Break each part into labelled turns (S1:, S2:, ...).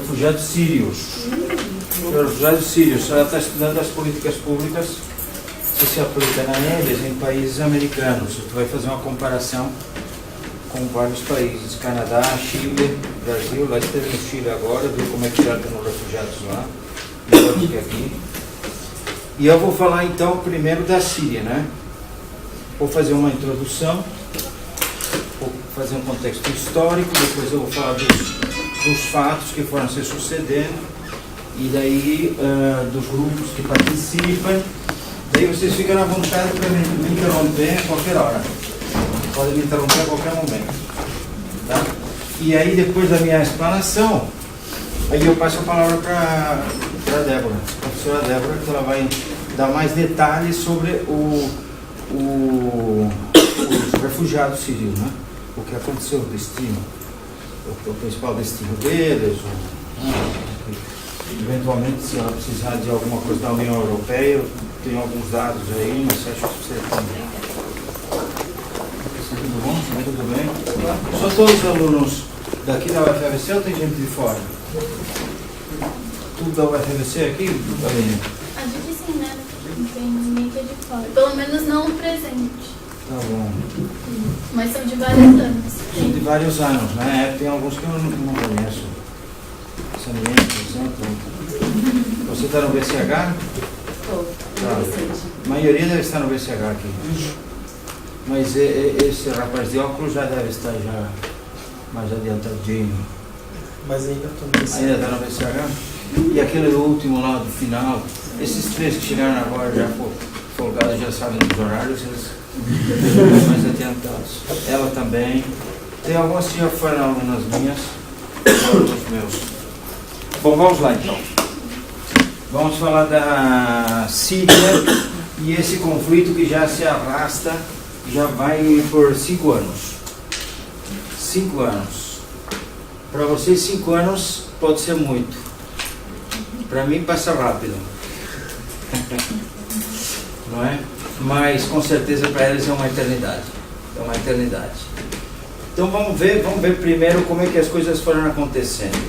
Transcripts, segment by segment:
S1: refugiados sírios. Os refugiados sírios, ela está estudando as políticas públicas que se aplicam a eles em países americanos. Tu vai fazer uma comparação com vários países, Canadá, Chile, Brasil. Lá esteve no Chile agora, viu como é que tratam os refugiados lá, melhor do que aqui. E eu vou falar então primeiro da Síria, né? Vou fazer uma introdução, vou fazer um contexto histórico, depois eu vou falar dos fatos que foram se sucedendo, e daí dos grupos que participam. Daí vocês ficam à vontade para me interromper a qualquer hora. Podem me interromper a qualquer momento. Tá? E aí, depois da minha explanação, aí eu passo a palavra para a Débora, a professora Débora, que ela vai dar mais detalhes sobre os refugiados sírios, né? O que aconteceu, o destino, o principal destino deles, eventualmente, se ela precisar de alguma coisa da União Europeia, eu tenho alguns dados aí, mas acho que você também. Tudo bom? Tudo bem? Só todos os alunos daqui da UFABC ou tem gente de fora? Tudo da UFABC aqui, Aline?
S2: Acho que sim, né? Não tem ninguém que é de fora. Pelo menos não o presente.
S1: Tá bom.
S2: Mas são de vários anos.
S1: São de vários anos, né? Tem alguns que eu não conheço. Saninha, por exemplo. Você está no BCH?
S3: Estou.
S1: Tá. A maioria deve estar no BCH aqui. Mas esse rapaz de óculos já deve estar já mais adiantadinho.
S4: Mas ainda estou no BCH.
S1: Ainda está no BCH? E aquele último lá do final, esses três que chegaram agora já folgados, já sabem dos horários, eles estão mais adiantados. Ela também. Tem algumas que já foram alunas minhas, foram os meus. Bom, vamos lá então. Vamos falar da Síria e esse conflito que já se arrasta, já vai por 5 anos. 5 anos. Para vocês 5 anos pode ser muito. Para mim passa rápido. Não é? Mas com certeza para eles é uma eternidade. É uma eternidade. Então vamos ver primeiro como é que as coisas foram acontecendo.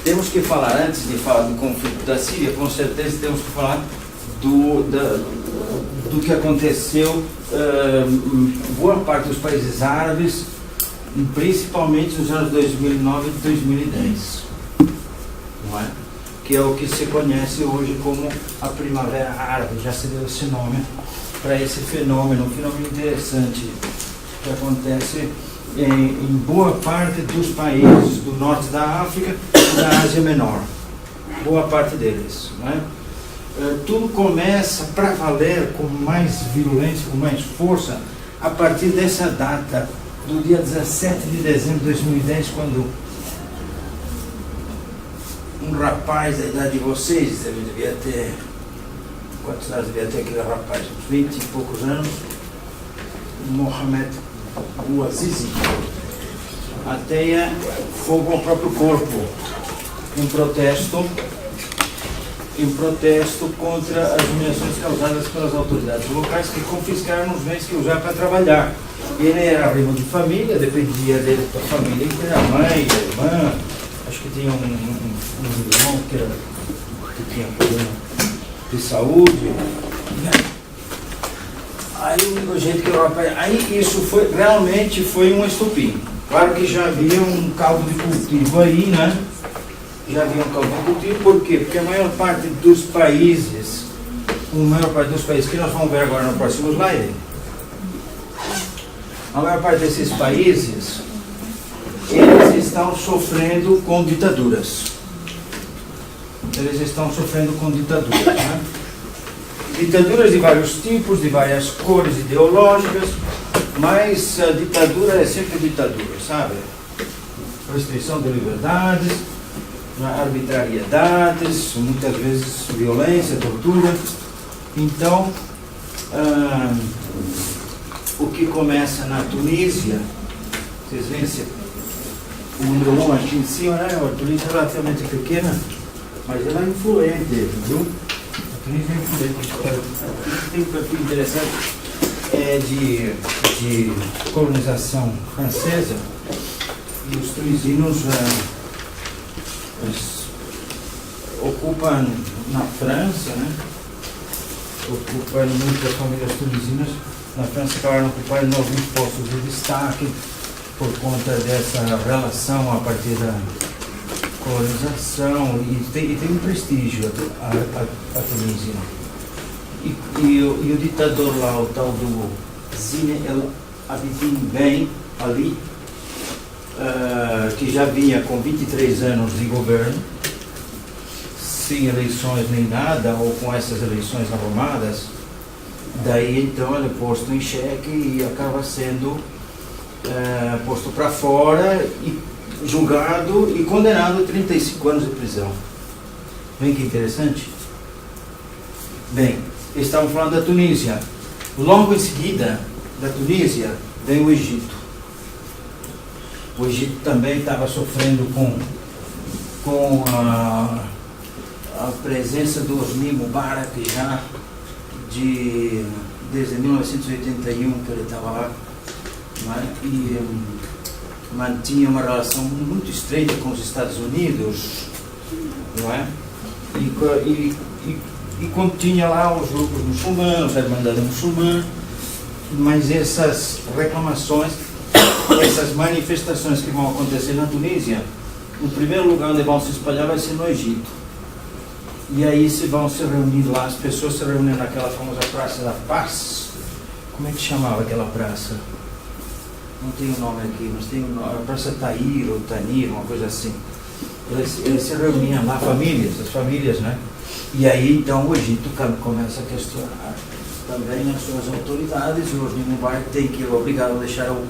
S1: Temos que falar, antes de falar do conflito da Síria, com certeza temos que falar do que aconteceu boa parte dos países árabes, principalmente nos anos 2009 e 2010, não é? Que é o que se conhece hoje como a Primavera Árabe, já se deu esse nome para esse fenômeno, um fenômeno interessante que acontece em boa parte dos países do norte da África e da Ásia Menor, boa parte deles, não é? Tudo começa para valer com mais violência, com mais força, a partir dessa data, do dia 17 de dezembro de 2010, quando um rapaz da idade de vocês, devia ter, quantos anos devia ter aquele rapaz? Uns 20 e poucos anos, Mohamed Bouazizi, ateia fogo ao próprio corpo, em protesto contra as humilhações causadas pelas autoridades locais que confiscaram os bens que usavam para trabalhar. Ele era primo de família, dependia dele da família inteira, a mãe, a irmã, acho que tinha um irmão que tinha problema de saúde. Aí o jeito que o rapaz. Aí isso realmente foi um estupim. Claro que já havia um caldo de cultivo aí, né? Já havia um caldo de cultivo, por quê? Porque a maior parte dos países que nós vamos ver agora no próximo slide, a maior parte desses países, eles estão sofrendo com ditaduras. Né? Ditaduras de vários tipos, de várias cores ideológicas, mas a ditadura é sempre ditadura, sabe? Restrição de liberdades, arbitrariedades, muitas vezes violência, tortura. Então, o que começa na Tunísia, vocês veem o número 1 aqui em cima, né? A Tunísia é relativamente pequena, mas ela é influente, viu? A Tunísia é influente. Tem um perfil interessante de colonização francesa, E os tunisinos eles ocupam na França, né? Ocupam muitas famílias tunisinas. Na França acabaram ocupando alguns postos de destaque por conta dessa relação a partir da colonização e tem um prestígio a Tunísia. E o ditador lá, o tal do Zine El Abidine Ben Ali, que já vinha com 23 anos de governo, sem eleições nem nada, ou com essas eleições arrumadas, daí então ele é posto em xeque e acaba sendo posto para fora e julgado e condenado a 35 anos de prisão. Bem que interessante. Bem, estamos falando da Tunísia. Logo em seguida da Tunísia vem o Egito. O Egito também estava sofrendo com a presença do Hosni Mubarak já desde 1981 que ele estava lá, né? E mantinha uma relação muito estreita com os Estados Unidos, não é? E continha lá os grupos muçulmanos, a Irmandade Muçulmana, mas essas reclamações, essas manifestações que vão acontecer na Tunísia, o primeiro lugar onde vão se espalhar vai ser no Egito. E aí vão se reunir lá, as pessoas se reúnem naquela famosa Praça da Paz. Como é que chamava aquela praça? Não tem o nome aqui, mas tem a Praça Tahrir ou Tanir, uma coisa assim. Eles se reuniam lá, as famílias, né? E aí então o Egito começa a questionar também as suas autoridades, e o Hosni Mubarak tem que ir obrigado a deixar o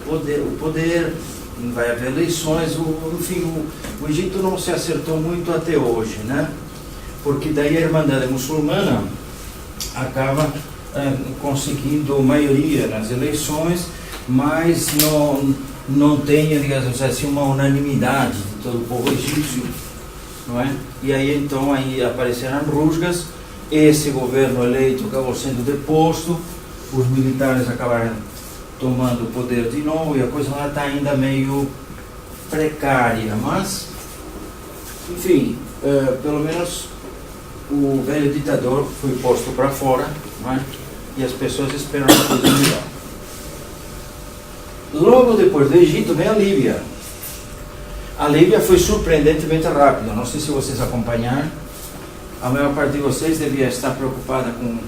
S1: poder, não vai haver eleições, enfim, o Egito não se acertou muito até hoje, né? Porque daí a Irmandade Muçulmana acaba conseguindo maioria nas eleições, mas não tem, digamos assim, uma unanimidade de todo o povo egípcio, não é? E aí então aí apareceram rusgas, esse governo eleito acabou sendo deposto, os militares acabaram tomando o poder de novo e a coisa lá está ainda meio precária, mas, enfim, pelo menos o velho ditador foi posto para fora, não é? E as pessoas esperam a coisa melhor. Logo depois do Egito vem a Líbia. A Líbia foi surpreendentemente rápida, não sei se vocês acompanharam. A maior parte de vocês devia estar preocupada com o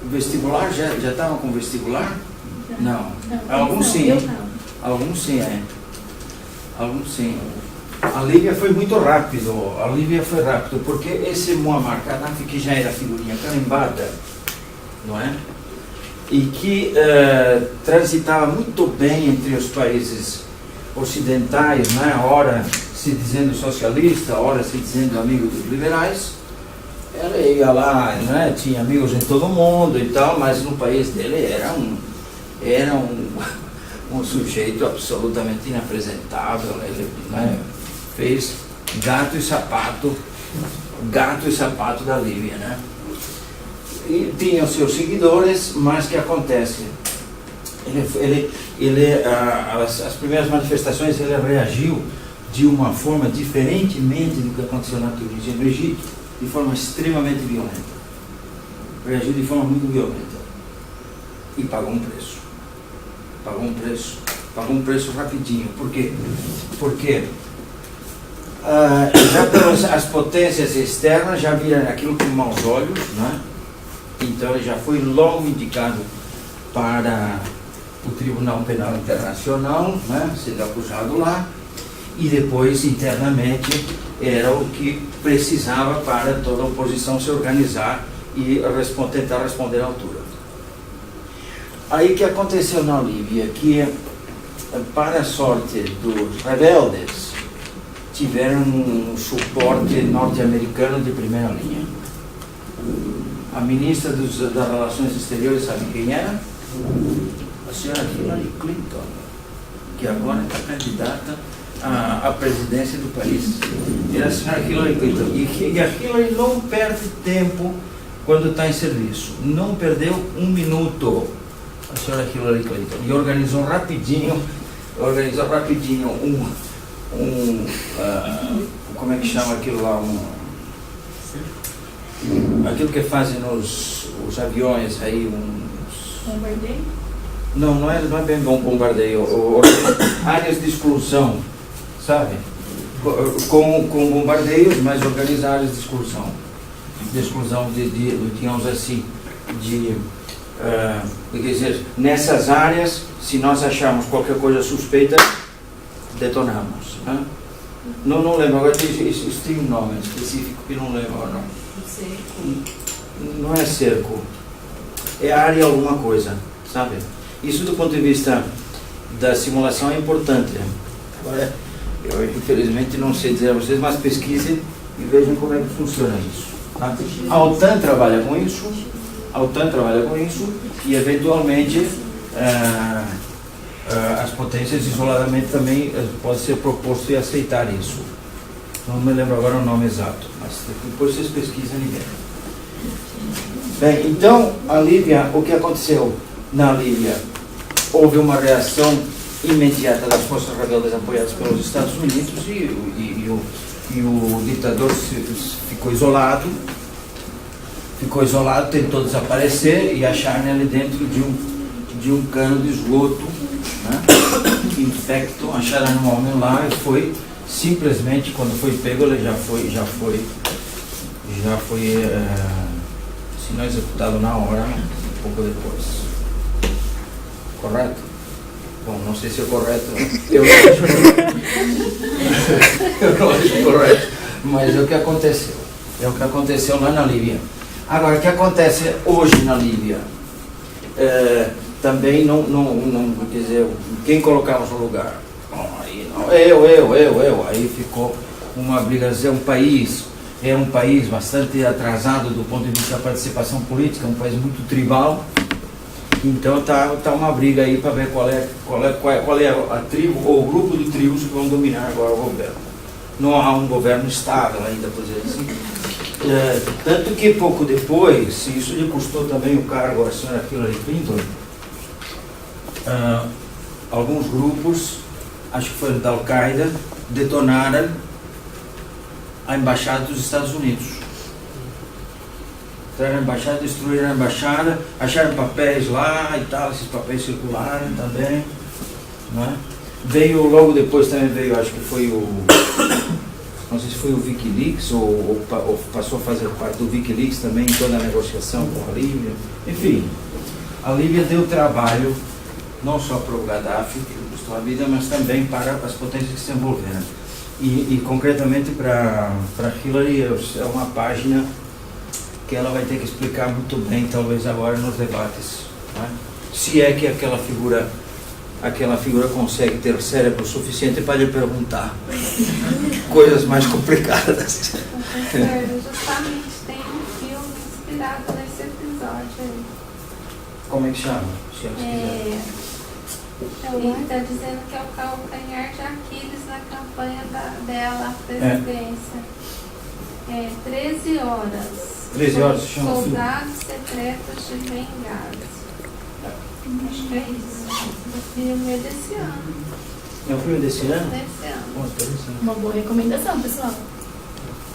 S1: vestibular. Já estavam com vestibular? Não. Alguns sim. Alguns sim, Alguns sim. A Líbia foi muito rápido. Porque esse Muammar Gaddafi, que já era figurinha carimbada, não é? E que transitava muito bem entre os países ocidentais, né? Ora se dizendo socialista, ora se dizendo amigo dos liberais. Ela ia lá, né? Tinha amigos em todo mundo e tal, mas no país dele era um sujeito absolutamente inapresentável. Ele, né? Fez gato e sapato da Líbia, né? E tinha os seus seguidores, mas o que acontece? As primeiras manifestações ele reagiu de uma forma diferentemente do que aconteceu na Tunísia e no Egito, de forma extremamente violenta. Reagiu de forma muito violenta e pagou um preço. Pagou um preço rapidinho. Por quê? Porque já as potências externas já viram aquilo com maus olhos, né? Então ele já foi logo indicado para o Tribunal Penal Internacional, né? Sendo acusado lá, e depois internamente era o que precisava para toda a oposição se organizar e tentar responder à altura. Aí o que aconteceu na Líbia? Que para a sorte dos rebeldes tiveram um suporte norte-americano de primeira linha. A ministra das Relações Exteriores, sabe quem era? A senhora Hillary Clinton, que agora está candidata à presidência do país. Era a senhora Hillary Clinton. E a Hillary não perde tempo quando está em serviço. Não perdeu um minuto a senhora Hillary Clinton. E organizou rapidinho organizar rapidinho como é que chama aquilo lá? Aquilo que fazem os aviões aí,
S2: Bombardeio?
S1: Não é bem bom bombardeio, áreas de exclusão, sabe? Com bombardeios, mas organizar áreas de exclusão, digamos assim, quer dizer, nessas áreas, se nós acharmos qualquer coisa suspeita, detonamos. Né? Não lembro, agora isso tem um nome específico que não lembro agora. Não é cerco, é área alguma coisa, sabe? Isso do ponto de vista da simulação é importante. Agora, eu infelizmente não sei dizer a vocês, mas pesquisem e vejam como é que funciona isso. Tá? A OTAN trabalha com isso, e eventualmente as potências isoladamente também pode ser proposto e aceitar isso. Não me lembro agora o nome exato, mas depois vocês pesquisam e veem. Bem, então a Líbia, o que aconteceu na Líbia? Houve uma reação imediata das forças rebeldes apoiadas pelos Estados Unidos e o ditador ficou isolado, tentou desaparecer e acharam ele dentro de um cano de esgoto, né? Infecto, acharam um homem lá e foi simplesmente, quando foi pego, ele já foi se não executado na hora, um pouco depois. Correto? Bom, não sei se é correto. Eu não acho correto. Mas é o que aconteceu. É o que aconteceu lá na Líbia. Agora, o que acontece hoje na Líbia? Também não, quer dizer, quem colocamos no lugar? Bom, aí não, eu. Aí ficou uma briga. É um país bastante atrasado do ponto de vista da participação política, um país muito tribal. Então tá uma briga aí para ver qual é a tribo ou o grupo de tribos que vão dominar agora o governo. Não há um governo estável ainda, por dizer assim. Tanto que pouco depois, isso lhe custou também o cargo à senhora Hillary Clinton, alguns grupos, acho que foi da Al-Qaeda, detonaram a embaixada dos Estados Unidos. Entraram na embaixada, destruíram a embaixada, acharam papéis lá e tal, esses papéis circularam também, né? Veio, logo depois também veio, acho que foi não sei se foi o Wikileaks ou passou a fazer parte do Wikileaks também em toda a negociação com a Líbia. Enfim, a Líbia deu trabalho não só para o Gaddafi, que custou a vida, mas também para as potências que se envolveram. E concretamente para Hillary é uma página que ela vai ter que explicar muito bem, talvez agora nos debates, né? Se é que aquela figura consegue ter cérebro suficiente para lhe perguntar coisas mais complicadas.
S3: Professor, justamente tem um filme inspirado nesse episódio aí.
S1: Como é que chama? Se
S3: Ele está dizendo que é o calcanhar de Aquiles na campanha dela à presidência. 13 horas.
S1: 13 horas se chama o filme.
S3: Soldados Secretos de Benghazi. Acho que é isso. O filme é desse ano.
S1: É o filme desse ano?
S3: Desse ano.
S1: Bom, interessante.
S2: Uma boa recomendação, pessoal.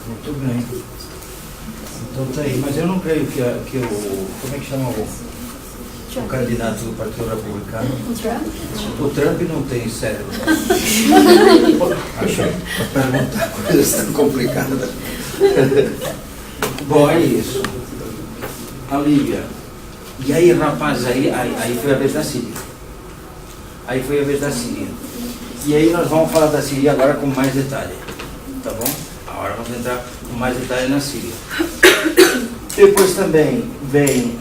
S1: Muito bem. Então tá aí. Mas eu não creio que o... Como é que chama o candidato do Partido Republicano?
S2: O Trump?
S1: O Trump não tem cérebro. Acho para perguntar coisas tão complicadas. Bom, é isso. A Líbia. E aí, rapaz, aí foi a vez da Síria. E aí nós vamos falar da Síria agora com mais detalhe. Tá bom? Agora vamos entrar com mais detalhe na Síria. Depois também vem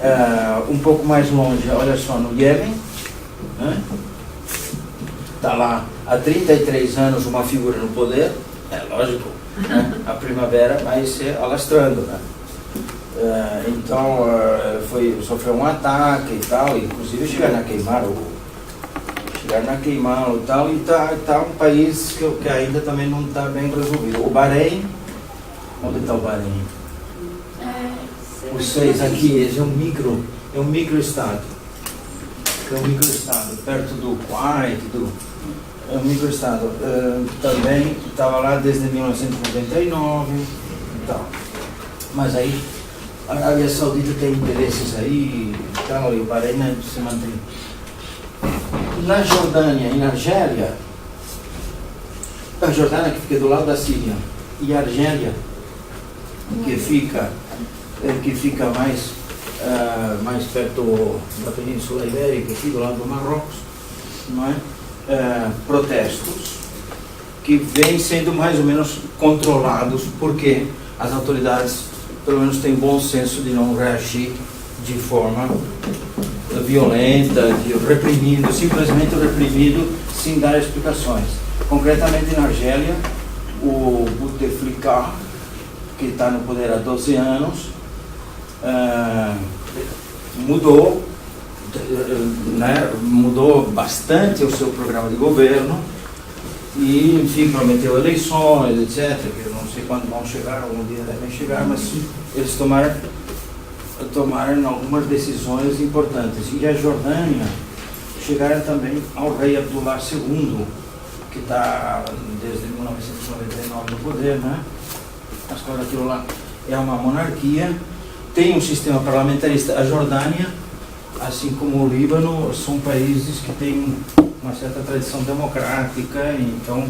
S1: um pouco mais longe, olha só, no Iêmen. Está lá há 33 anos uma figura no poder. É lógico, né? A primavera vai se alastrando, né? Então sofreu um ataque e tal, inclusive chegaram a queimá-lo e tal, e tá um país que ainda também não está bem resolvido. O Bahrein, onde está o Bahrein? Os seis aqui, é um microestado. Perto do Kuwait, é um microestado. Também estava lá desde 1999 e tal. Mas aí a Arábia Saudita tem interesses aí e tal, e o Bahrein se mantém. Na Jordânia e na Argélia, a Jordânia que fica do lado da Síria e a Argélia que fica mais perto da Península Ibérica, aqui do lado do Marrocos, não é? Protestos que vêm sendo mais ou menos controlados porque as autoridades pelo menos têm bom senso de não reagir de forma violenta, simplesmente reprimindo sem dar explicações. Concretamente na Argélia, o Bouteflika, que está no poder há 12 anos, mudou bastante o seu programa de governo e, enfim, prometeu eleições, etc., que eu não sei quando vão chegar, algum dia devem chegar, mas eles tomaram algumas decisões importantes. E a Jordânia chegaram também ao rei Abdullah II, que está desde 1999 no poder, né? Mas claro, aquilo lá é uma monarquia, tem um sistema parlamentarista. A Jordânia, assim como o Líbano, são países que têm uma certa tradição democrática, então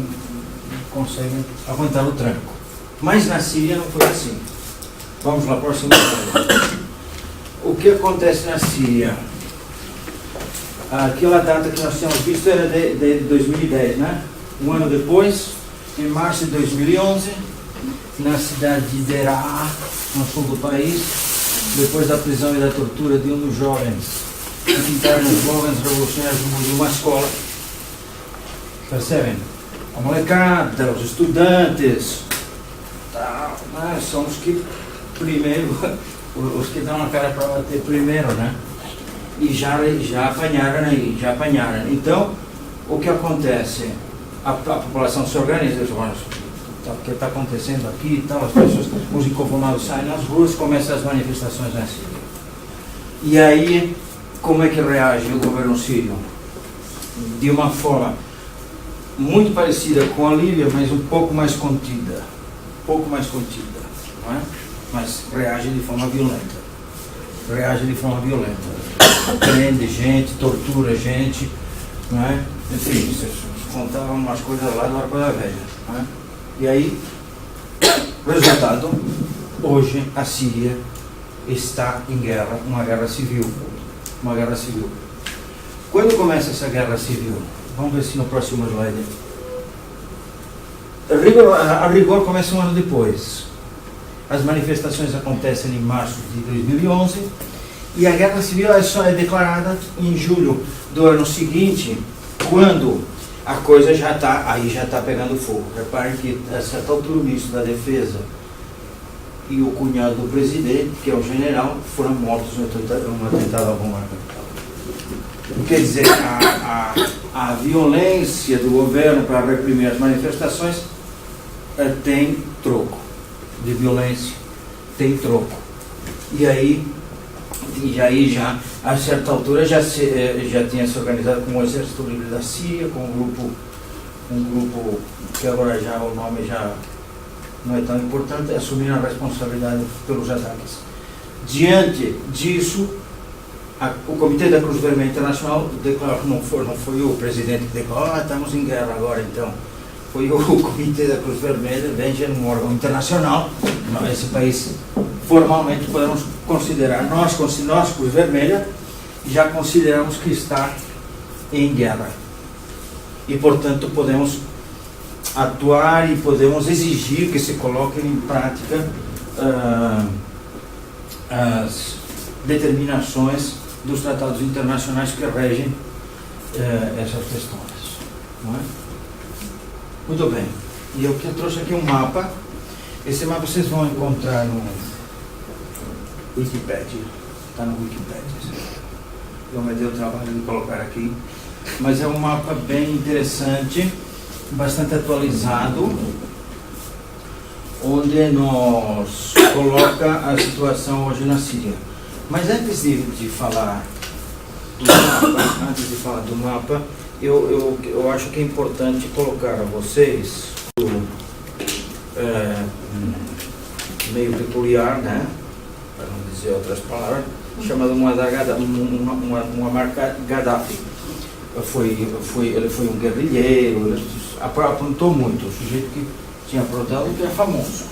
S1: conseguem aguentar o tranco. Mas na Síria não foi assim. Vamos lá, próximo slide. O que acontece na Síria? Aquela data que nós tínhamos visto era de 2010, né? Um ano depois, em março de 2011, na cidade de Deraa, no sul do país, depois da prisão e da tortura de um dos jovens que pintaram os slogans revolucionários de uma escola. Percebem? A molecada, os estudantes, são os que primeiro, os que dão a cara para bater primeiro, né? E já apanharam aí, já apanharam. Então, o que acontece? A população se organiza, o que está acontecendo aqui e tal, as pessoas, os inconformados saem nas ruas, começam as manifestações na Síria. E aí, como é que reage o governo sírio? De uma forma muito parecida com a Líbia, mas um pouco mais contida. Não é? Mas reage de forma violenta. Prende gente, tortura gente, não é? Enfim, contavam umas coisas lá da coisa velha. Não é? E aí, resultado, hoje a Síria está em guerra, uma guerra civil. Quando começa essa guerra civil? Vamos ver se no próximo slide. A rigor começa um ano depois. As manifestações acontecem em março de 2011 e a guerra civil só é declarada em julho do ano seguinte, quando a coisa já está pegando fogo. Reparem que a certa altura o ministro da Defesa e o cunhado do presidente, que é o general, foram mortos em um atentado à bomba na capital. Quer dizer, a violência do governo para reprimir as manifestações tem troco. De violência tem troco. E aí já, a certa altura, já tinha se organizado com o Exército Livre da Síria, com um grupo que agora já o nome já não é tão importante, assumiram a responsabilidade pelos ataques. Diante disso, o Comitê da Cruz Vermelha Internacional declarou, não foi o presidente que declarou, estamos em guerra agora então. Foi o Comitê da Cruz Vermelha, veja, um órgão internacional. Esse país, formalmente, podemos considerar, nós Cruz Vermelha, já consideramos que está em guerra. E, portanto, podemos atuar e podemos exigir que se coloquem em prática as determinações dos tratados internacionais que regem essas questões. Não é? Muito bem. E eu trouxe aqui um mapa. Esse mapa vocês vão encontrar no Wikipedia. Está no Wikipedia. Eu me dei o trabalho de colocar aqui. Mas é um mapa bem interessante, bastante atualizado, onde nos coloca a situação hoje na Síria. Mas antes de falar do mapa, eu acho que é importante colocar a vocês meio peculiar, né? Para não dizer outras palavras, chamado Muammar Gaddafi. Ele foi um guerrilheiro, ele aprontou muito, o sujeito que tinha aprontado que é famoso.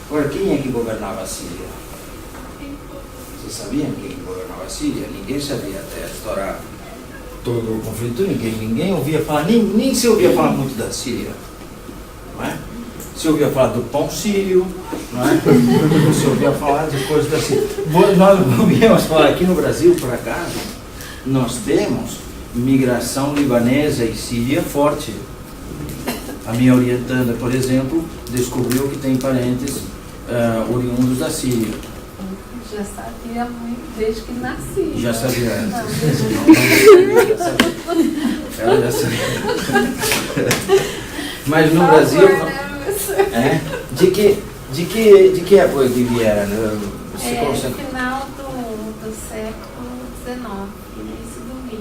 S1: Agora, quem é que governava a Síria? Vocês sabiam quem governava a Síria? Ninguém sabia até estourar todo o conflito, ninguém ouvia falar, nem se ouvia falar muito da Síria, não é? Se ouvia falar do pão sírio, não é? Se ouvia falar de coisas da Síria. Nós ouvíamos falar aqui no Brasil, por acaso, nós temos migração libanesa e síria forte. A minha orientanda, por exemplo, descobriu que tem parentes oriundos da Síria.
S3: Já sabia muito desde que nasci.
S1: Já sabia.
S3: Não,
S1: Ela já sabia. Mas no Brasil. De que época que vieram?
S3: Final do século XIX, início do XX.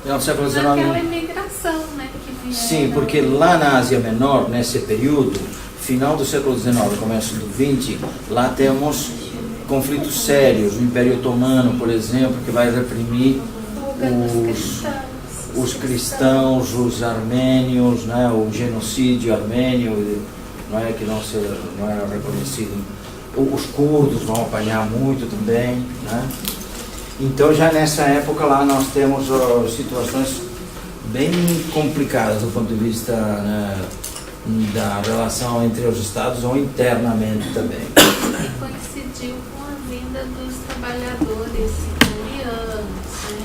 S1: No século XIX.
S3: Aquela imigração, né? Que vieram.
S1: Sim, porque lá na Ásia Menor, nesse período, final do século XIX, começo do XX, lá temos conflitos sérios. O Império Otomano, por exemplo, que vai reprimir os cristãos, os armênios, né, o genocídio armênio, não é, que não era reconhecido. Os curdos vão apanhar muito também, né? Então já nessa época lá nós temos situações bem complicadas do ponto de vista, né, da relação entre os estados ou internamente também.
S3: E coincidiu com a vinda dos trabalhadores italianos,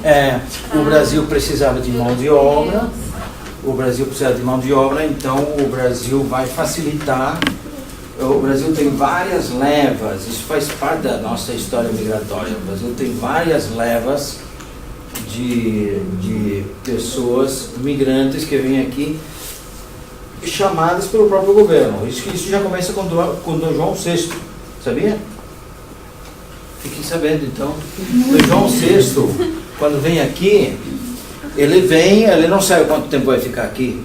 S3: né?
S1: O Brasil precisava de mão de obra. Então o Brasil vai facilitar. O Brasil tem várias levas, isso faz parte da nossa história migratória. O Brasil tem várias levas de pessoas migrantes que vêm aqui chamadas pelo próprio governo. Isso já começa com Dom João VI, sabia? Fiquem sabendo então. Dom João VI, quando vem aqui, ele não sabe quanto tempo vai ficar aqui.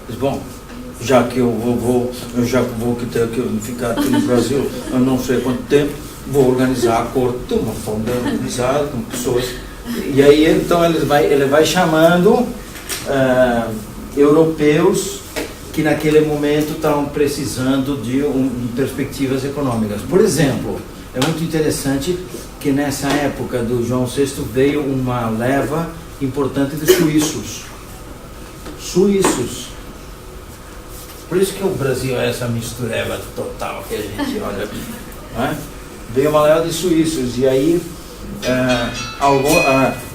S1: Diz, bom, já que eu vou ficar aqui no Brasil, eu não sei quanto tempo, vou organizar a corte de uma forma organizada, com pessoas. E aí então ele vai chamando europeus que naquele momento estão precisando de perspectivas econômicas. Por exemplo, é muito interessante que nessa época do João VI veio uma leva importante de suíços. Por isso que o Brasil é essa mistureba total que a gente olha, não é? Veio uma leva de suíços e aí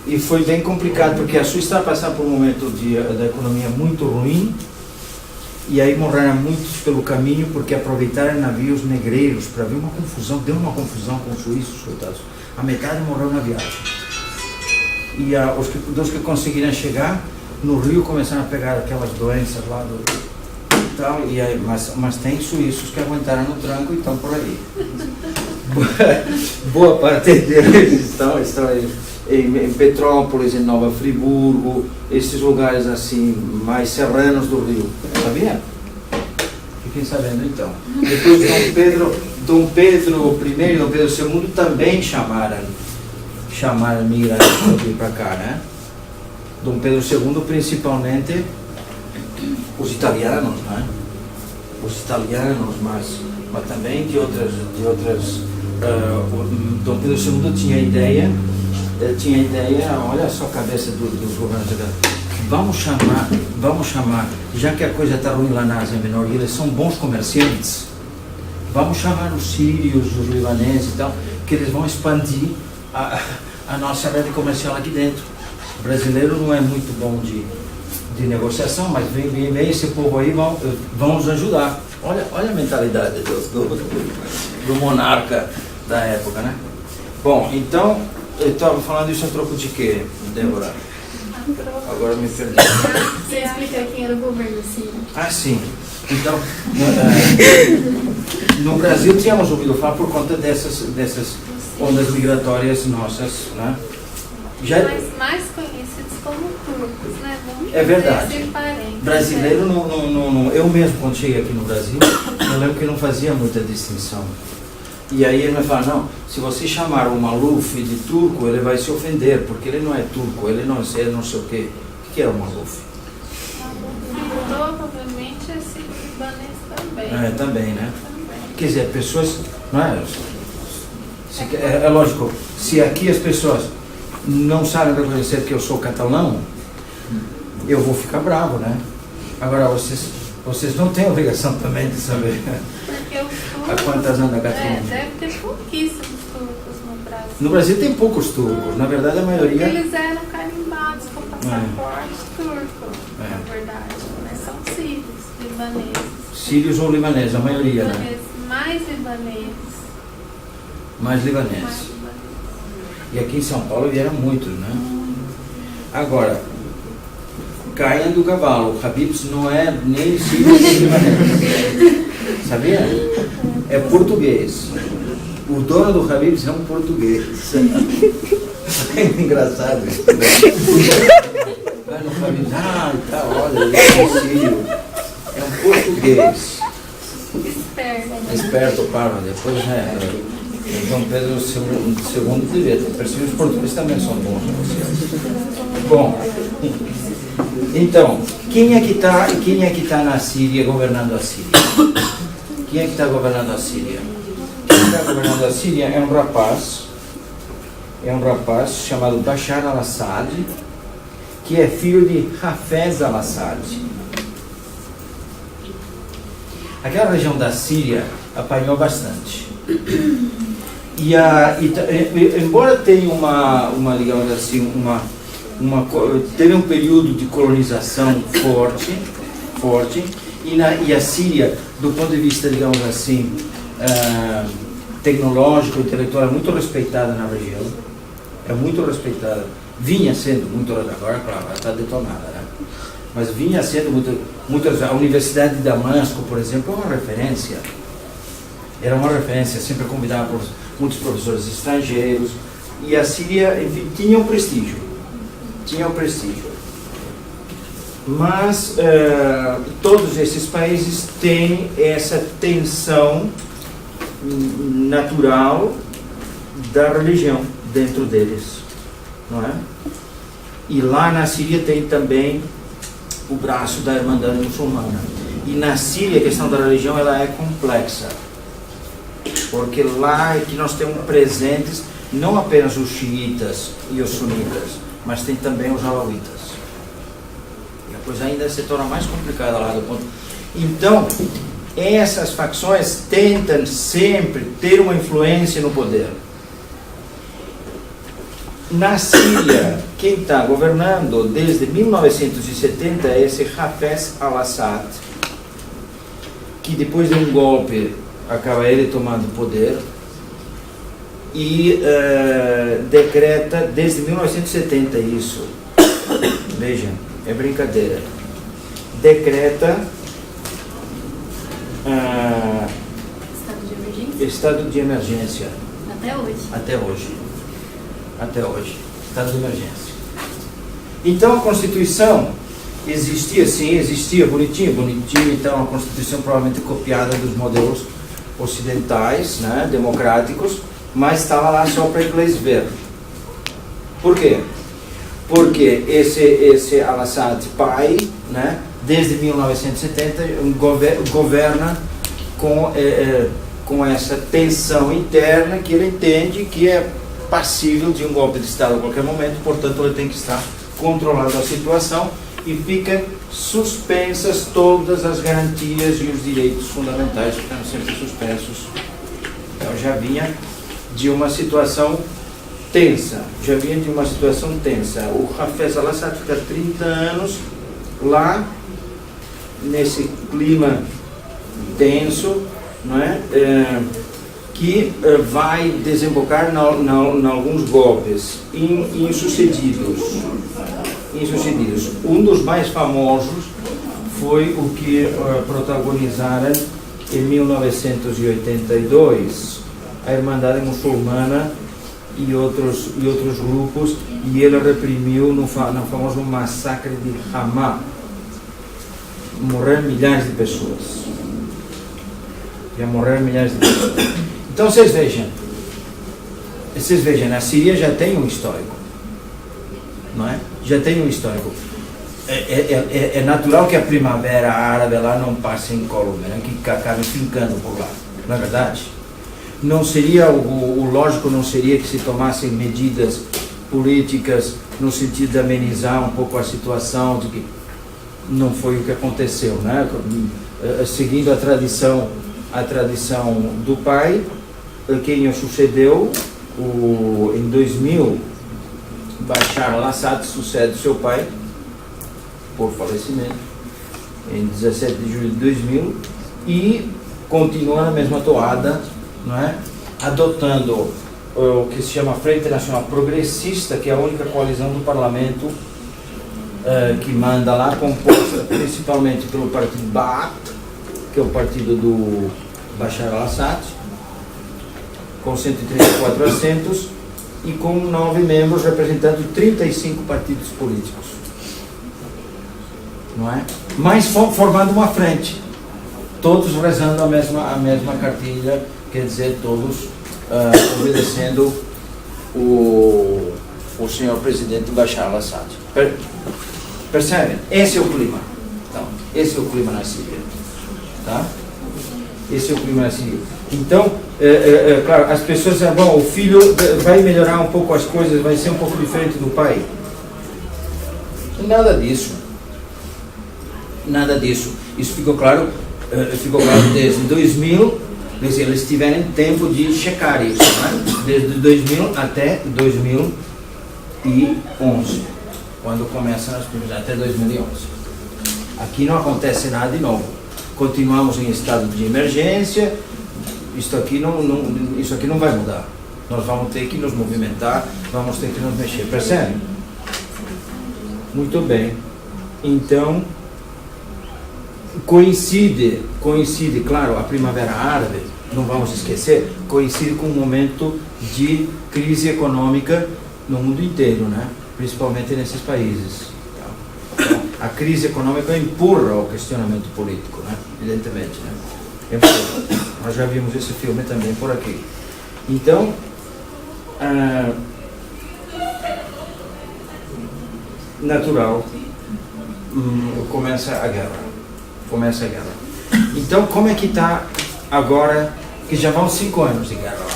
S1: e foi bem complicado porque a Suíça estava passando por um momento da economia muito ruim e aí morreram muitos pelo caminho porque aproveitaram navios negreiros para ver uma confusão, deu uma confusão com os suíços, coitados. A metade morreu na viagem. E dos que conseguiram chegar no Rio começaram a pegar aquelas doenças lá e tal, e aí, mas tem suíços que aguentaram no tranco e estão por aí. Boa parte deles estão em Petrópolis, em Nova Friburgo, esses lugares assim mais serranos do Rio, sabia? Fiquem sabendo então. Depois Dom Pedro I e Dom Pedro II também chamaram migrantes para vir para cá, né? Dom Pedro II principalmente os italianos, né? Os italianos, mas também de outras Dom Pedro II tinha ideia, olha só a cabeça dos governos, vamos chamar, já que a coisa está ruim lá na Ásia Menor, e eles são bons comerciantes, vamos chamar os sírios, os libaneses e tal, que eles vão expandir a nossa rede comercial aqui dentro. O brasileiro não é muito bom de negociação, mas vem esse povo aí, vão nos ajudar. Olha a mentalidade do monarca da época, né? Bom, então, eu estava falando isso a troco de quê, Débora? Agora me perdi.
S2: Você explica quem era o governo sírio.
S1: Ah, sim. Então, no Brasil tínhamos ouvido falar por conta dessas ondas migratórias nossas, né? Já...
S3: Mas mais conhecidos como turcos, né? Vamos
S1: É verdade.
S3: dizer parentes,
S1: Brasileiro não. Eu mesmo, quando cheguei aqui no Brasil, eu lembro que não fazia muita distinção. E aí ele me fala, não, se você chamar o Maluf de turco, ele vai se ofender, porque ele não é turco, ele não é não sei o quê. O que é o Maluf?
S3: Provavelmente esse libanês também.
S1: Também, né?
S3: Também.
S1: Quer dizer, pessoas, não é? É lógico, se aqui as pessoas não sabem reconhecer que eu sou catalão, eu vou ficar bravo, né? Agora, vocês não têm obrigação também de saber
S3: Porque os turcos,
S1: há quantas anos a Catalunha.
S3: deve ter pouquíssimos turcos no Brasil.
S1: No Brasil tem poucos turcos, na verdade a maioria...
S3: Eles eram carimbados com passaporte turco, na verdade, mas são sírios, libaneses.
S1: Sírios ou libaneses, a maioria, né?
S3: Libaneses, mais libaneses.
S1: Mais libaneses. E aqui em São Paulo vieram muitos, né? Agora, caem do cavalo. O Habib's não é nem sírio nem libanês. Sabia? É português. O dono do Habib's é um português. É engraçado isso. Vai no Habib's, tá, olha, ele é sírio. É um português. Esperto, para depois, né? João Pedro II devia ter percebido, os portugueses também são bons negociantes. Bom, então, quem é que está na Síria governando a Síria? Quem é que está governando a Síria? Quem está governando a Síria é um rapaz chamado Bashar al-Assad, que é filho de Hafez al-Assad. Aquela região da Síria apanhou bastante. Embora tenha digamos assim, teve um período de colonização forte e a Síria, do ponto de vista, digamos assim, tecnológico, intelectual, é muito respeitada na região, é muito respeitada, vinha sendo muito, agora claro, está detonada, né? Mas vinha sendo muito, a Universidade de Damasco, por exemplo, é uma referência. Era uma referência, sempre convidava muitos professores estrangeiros, e a Síria, enfim, tinha um prestígio. Mas todos esses países têm essa tensão natural da religião dentro deles, não é? E lá na Síria tem também o braço da Irmandade Muçulmana. E na Síria a questão da religião ela é complexa. Porque lá é que nós temos presentes não apenas os xiitas e os sunitas, mas tem também os alauítas. E a coisa ainda se torna mais complicada lá do ponto. Então, essas facções tentam sempre ter uma influência no poder. Na Síria, quem está governando desde 1970 é esse Hafez al-Assad, que depois de um golpe acaba ele tomando poder e decreta desde 1970 isso. Veja, é brincadeira. Decreta estado de emergência. Até hoje. Estado de emergência. Então a Constituição existia bonitinho, então a Constituição provavelmente copiada dos modelos ocidentais, né, democráticos, mas estava lá só para inglês ver. Por quê? Porque esse al-Assad pai, né, desde 1970 governa com essa tensão interna que ele entende que é passível de um golpe de Estado a qualquer momento, portanto ele tem que estar controlando a situação e ficam suspensas todas as garantias e os direitos fundamentais, ficam sempre suspensos. Então já vinha de uma situação tensa, O Hafez al-Assad fica 30 anos lá, nesse clima tenso, não é? Que vai desembocar em alguns golpes insucedidos. Um dos mais famosos foi o que protagonizaram em 1982 a Irmandade Muçulmana e outros grupos, e ele reprimiu no famoso massacre de Hama. Morreram milhares de pessoas. Já morreram milhares de pessoas. Então vocês vejam, a Síria já tem um histórico, não é? Já tem um histórico. É natural que a primavera árabe lá não passe incólume, né? Que acabe fincando por lá, não é verdade? Não seria, o lógico não seria que se tomassem medidas políticas no sentido de amenizar um pouco a situação, de que não foi o que aconteceu, né? Seguindo a tradição do pai, quem o sucedeu, em 2000, Bashar al-Assad sucede seu pai, por falecimento, em 17 de julho de 2000, e continua na mesma toada, não é? Adotando o que se chama Frente Nacional Progressista, que é a única coalizão do parlamento que manda lá, composta principalmente pelo partido Ba'ath, que é o partido do Bashar al-Assad, com 134 assentos e com 9 membros representando 35 partidos políticos. Não é? Mas formando uma frente, todos rezando a mesma cartilha, quer dizer, todos obedecendo o senhor presidente Bashar al-Assad. Percebem? Esse é o clima. Então, esse é o clima na Síria. Tá? Esse é o clima na Síria. Então, claro, as pessoas dizem, bom, o filho vai melhorar um pouco as coisas, vai ser um pouco diferente do pai. Nada disso. Nada disso. Isso ficou claro desde 2000, eles tiveram tempo de checar isso, né? Desde 2000 até 2011, quando começam as primeiras, até 2011. Aqui não acontece nada de novo. Continuamos em estado de emergência. Isso aqui não vai mudar. Nós vamos ter que nos movimentar, vamos ter que nos mexer. Percebe? Muito bem. Então, coincide, claro, a Primavera Árabe, não vamos esquecer, coincide com um momento de crise econômica no mundo inteiro, né? Principalmente nesses países. Então, a crise econômica empurra o questionamento político, né? Evidentemente, né? Nós já vimos esse filme também por aqui. Então, natural, começa a guerra. Então, como é que está agora, que já vão 5 anos de guerra lá?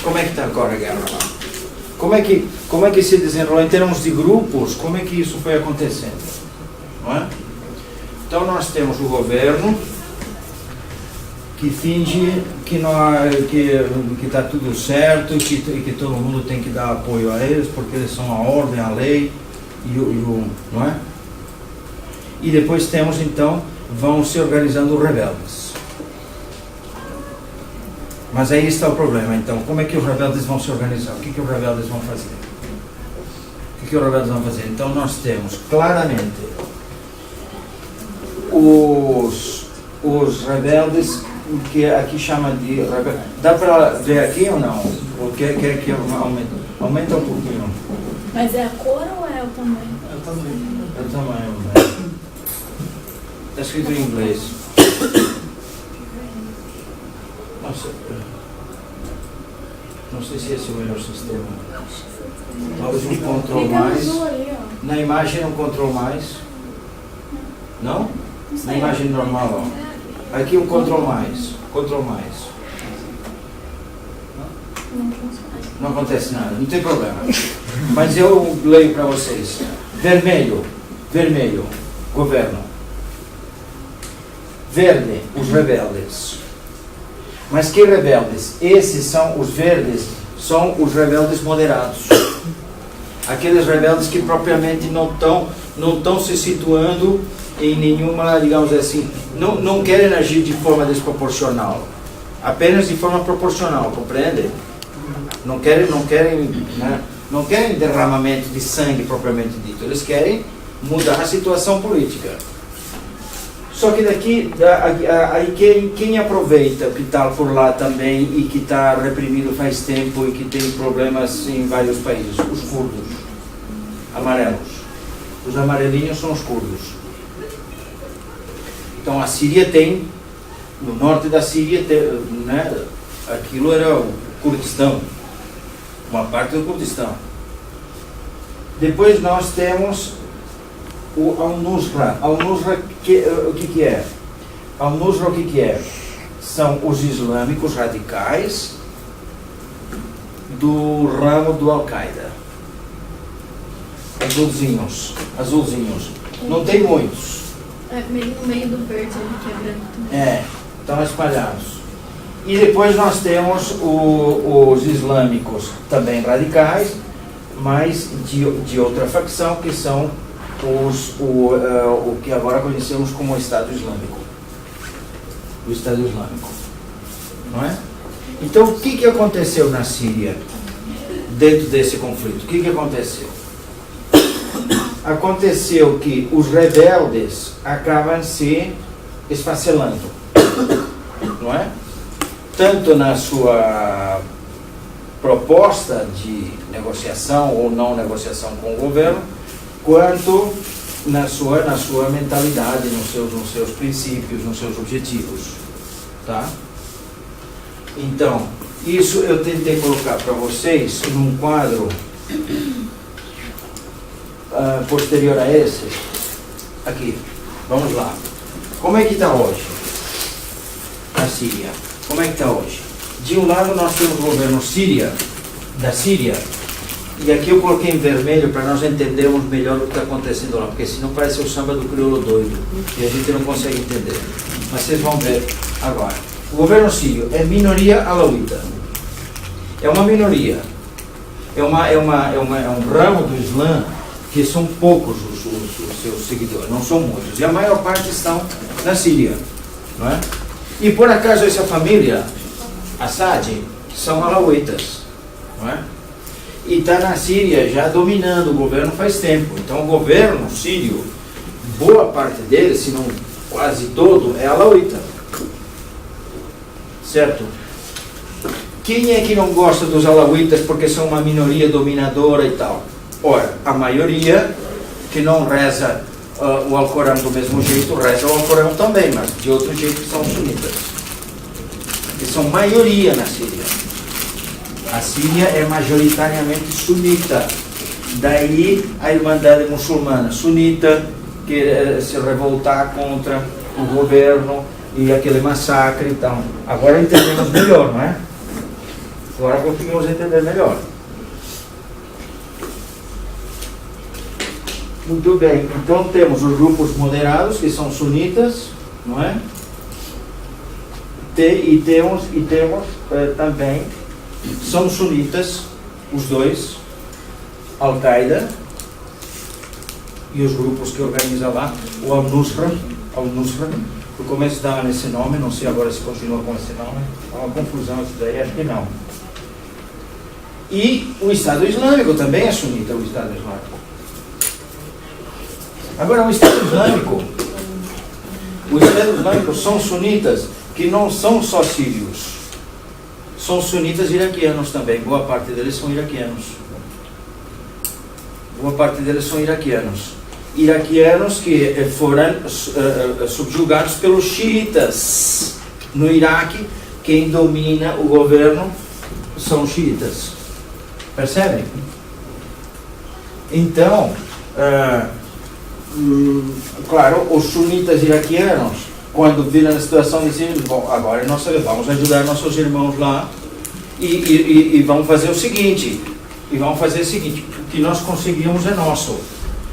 S1: Como é que está agora a guerra lá? Como é que se desenrolou em termos de grupos? Como é que isso foi acontecendo? Não é? Então, nós temos o governo que finge que está tudo certo e que todo mundo tem que dar apoio a eles, porque eles são a ordem, a lei, não é? E depois temos, então, vão se organizando rebeldes. Mas aí está o problema, então, como é que os rebeldes vão se organizar? O que os rebeldes vão fazer? Então, nós temos, claramente, os rebeldes, que aqui chama de rebeldes. Dá para ver aqui ou não? Ou quer que aumenta um pouquinho?
S2: Mas é a cor ou é o tamanho?
S4: É o tamanho.
S1: É o tamanho, né? Está escrito em inglês. Não sei se esse é o melhor sistema. Talvez um control mais. Na imagem é um control mais. Não? Na imagem normal, ó. Aqui um control mais. Não acontece nada, não tem problema. Mas eu leio para vocês. Vermelho, governo. Verde, os rebeldes. Mas que rebeldes? Esses são os verdes, são os rebeldes moderados. Aqueles rebeldes que propriamente não estão se situando em nenhuma, digamos assim, não querem agir de forma desproporcional, apenas de forma proporcional, compreende? Não querem derramamento de sangue propriamente dito, eles querem mudar a situação política. Só que daqui, aí quem aproveita que está por lá também e que está reprimido faz tempo e que tem problemas em vários países? Os curdos, amarelos. Os amarelinhos são os curdos. Então a Síria tem, no norte da Síria, né, aquilo era o Kurdistão, uma parte do Kurdistão. Depois nós temos o Al-Nusra. Al-Nusra, o que é? Al-Nusra, o que é? São os islâmicos radicais do ramo do Al-Qaeda. Azulzinhos. Não tem muitos.
S2: É meio no meio do verde ali, que é branco também.
S1: Estão espalhados. E depois nós temos os islâmicos também radicais, mas de outra facção, que são o que agora conhecemos como Estado Islâmico. O Estado Islâmico. Não é? Então, o que aconteceu na Síria dentro desse conflito? O que aconteceu? Aconteceu que os rebeldes acabam se esfacelando, não é? Tanto na sua proposta de negociação ou não negociação com o governo, quanto na sua mentalidade, nos seus princípios, nos seus objetivos, tá? Então, isso eu tentei colocar para vocês num quadro posterior a esse. Aqui, vamos lá. Como é que está hoje a Síria? Como é que está hoje? De um lado nós temos o governo da Síria, e aqui eu coloquei em vermelho para nós entendermos melhor o que está acontecendo lá, porque senão parece o samba do crioulo doido, e a gente não consegue entender. Mas vocês vão ver agora. O governo sírio é minoria alauíta. É uma minoria. É um ramo do Islã que são poucos os seus seguidores, não são muitos. E a maior parte estão na Síria. Não é? E por acaso essa família, Assad, são alauítas. Não é? E está na Síria já dominando o governo faz tempo. Então o governo sírio, boa parte dele, se não quase todo, é alauíta. Certo? Quem é que não gosta dos alauítas porque são uma minoria dominadora e tal? Ora, a maioria que não reza o Alcorão do mesmo jeito, reza o Alcorão também, mas de outro jeito, são sunitas. Que são maioria na Síria. A Síria é majoritariamente sunita. Daí a Irmandade Muçulmana sunita, que se revoltar contra o governo e aquele massacre e tal. Agora entendemos melhor, não é? Agora conseguimos entender melhor. Muito bem, então temos os grupos moderados, que são sunitas, não é? E temos também, são sunitas, os dois, Al-Qaeda e os grupos que organizam lá, o Al-Nusra, no começo dava esse nome, não sei agora se continua com esse nome, é uma confusão isso daí, acho que não. E o Estado Islâmico também é sunita, o Estado Islâmico. Agora, o Estado Islâmico são sunitas que não são só sírios, são sunitas iraquianos também, boa parte deles são iraquianos. Iraquianos que foram subjugados pelos xiitas. No Iraque, quem domina o governo são xiitas. Percebem? Então, claro, os sunitas iraquianos, quando viram a situação, diziam: bom, agora nós vamos ajudar nossos irmãos lá e vamos fazer o seguinte, o que nós conseguimos é nosso.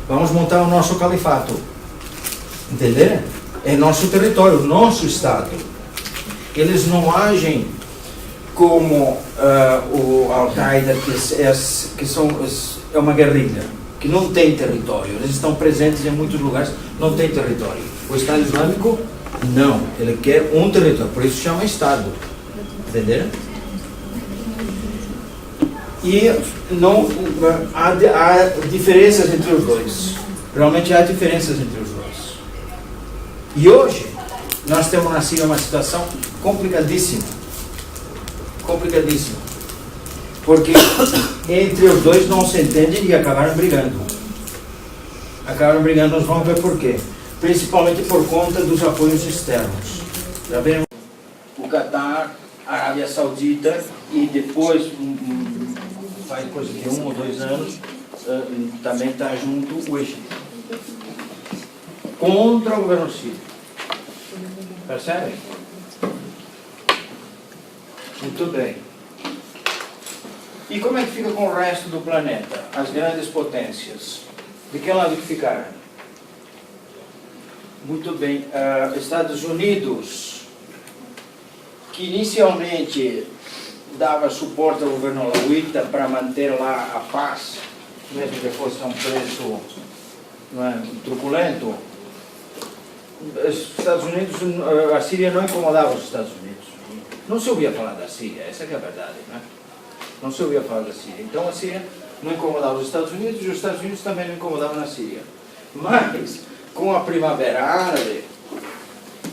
S1: Vamos montar o nosso califato. Entenderam? É nosso território, nosso Estado. Eles não agem como o Al-Qaeda, que é uma guerrilha, que não tem território. Eles estão presentes em muitos lugares, não tem território. O Estado Islâmico, não. Ele quer um território, por isso chama Estado. Entenderam? E não, há diferenças entre os dois. Realmente há diferenças entre os dois. E hoje, nós temos na Síria uma situação complicadíssima. Complicadíssima. Porque entre os dois não se entendem e acabaram brigando. Nós vamos ver por quê. Principalmente por conta dos apoios externos. Já vemos o Catar, a Arábia Saudita e depois, faz coisa de 1 ou 2 anos, também está junto o Egito. Contra o governo sírio. Percebem? Muito bem. E como é que fica com o resto do planeta? As grandes potências. De que lado que ficaram? Muito bem. Estados Unidos, que inicialmente dava suporte ao governo alauíta para manter lá a paz, mesmo que fosse a um preço truculento. Os Estados Unidos, a Síria não incomodava os Estados Unidos. Não se ouvia falar da Síria, essa que é a verdade, né? Não se ouvia falar da Síria. Então a Síria não incomodava os Estados Unidos e os Estados Unidos também não incomodavam na Síria. Mas, com a Primavera Árabe,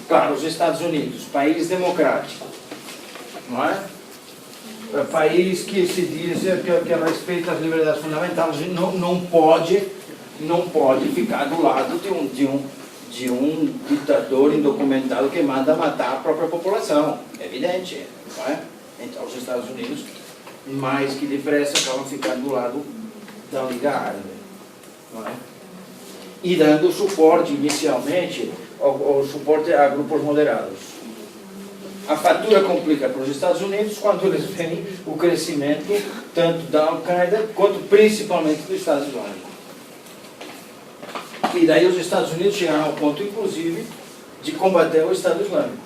S1: claro, os Estados Unidos, país democrático, não é? País que se diz que respeita as liberdades fundamentais, não pode ficar do lado de um ditador indocumentado que manda matar a própria população. É evidente, não é? Então os Estados Unidos, mais que depressa, acabam ficando do lado da Liga Árabe, não é? E dando suporte, inicialmente, o suporte a grupos moderados. A fatura complica para os Estados Unidos quando eles veem o crescimento tanto da Al-Qaeda quanto principalmente do Estado Islâmico. E daí os Estados Unidos chegaram ao ponto, inclusive, de combater o Estado Islâmico.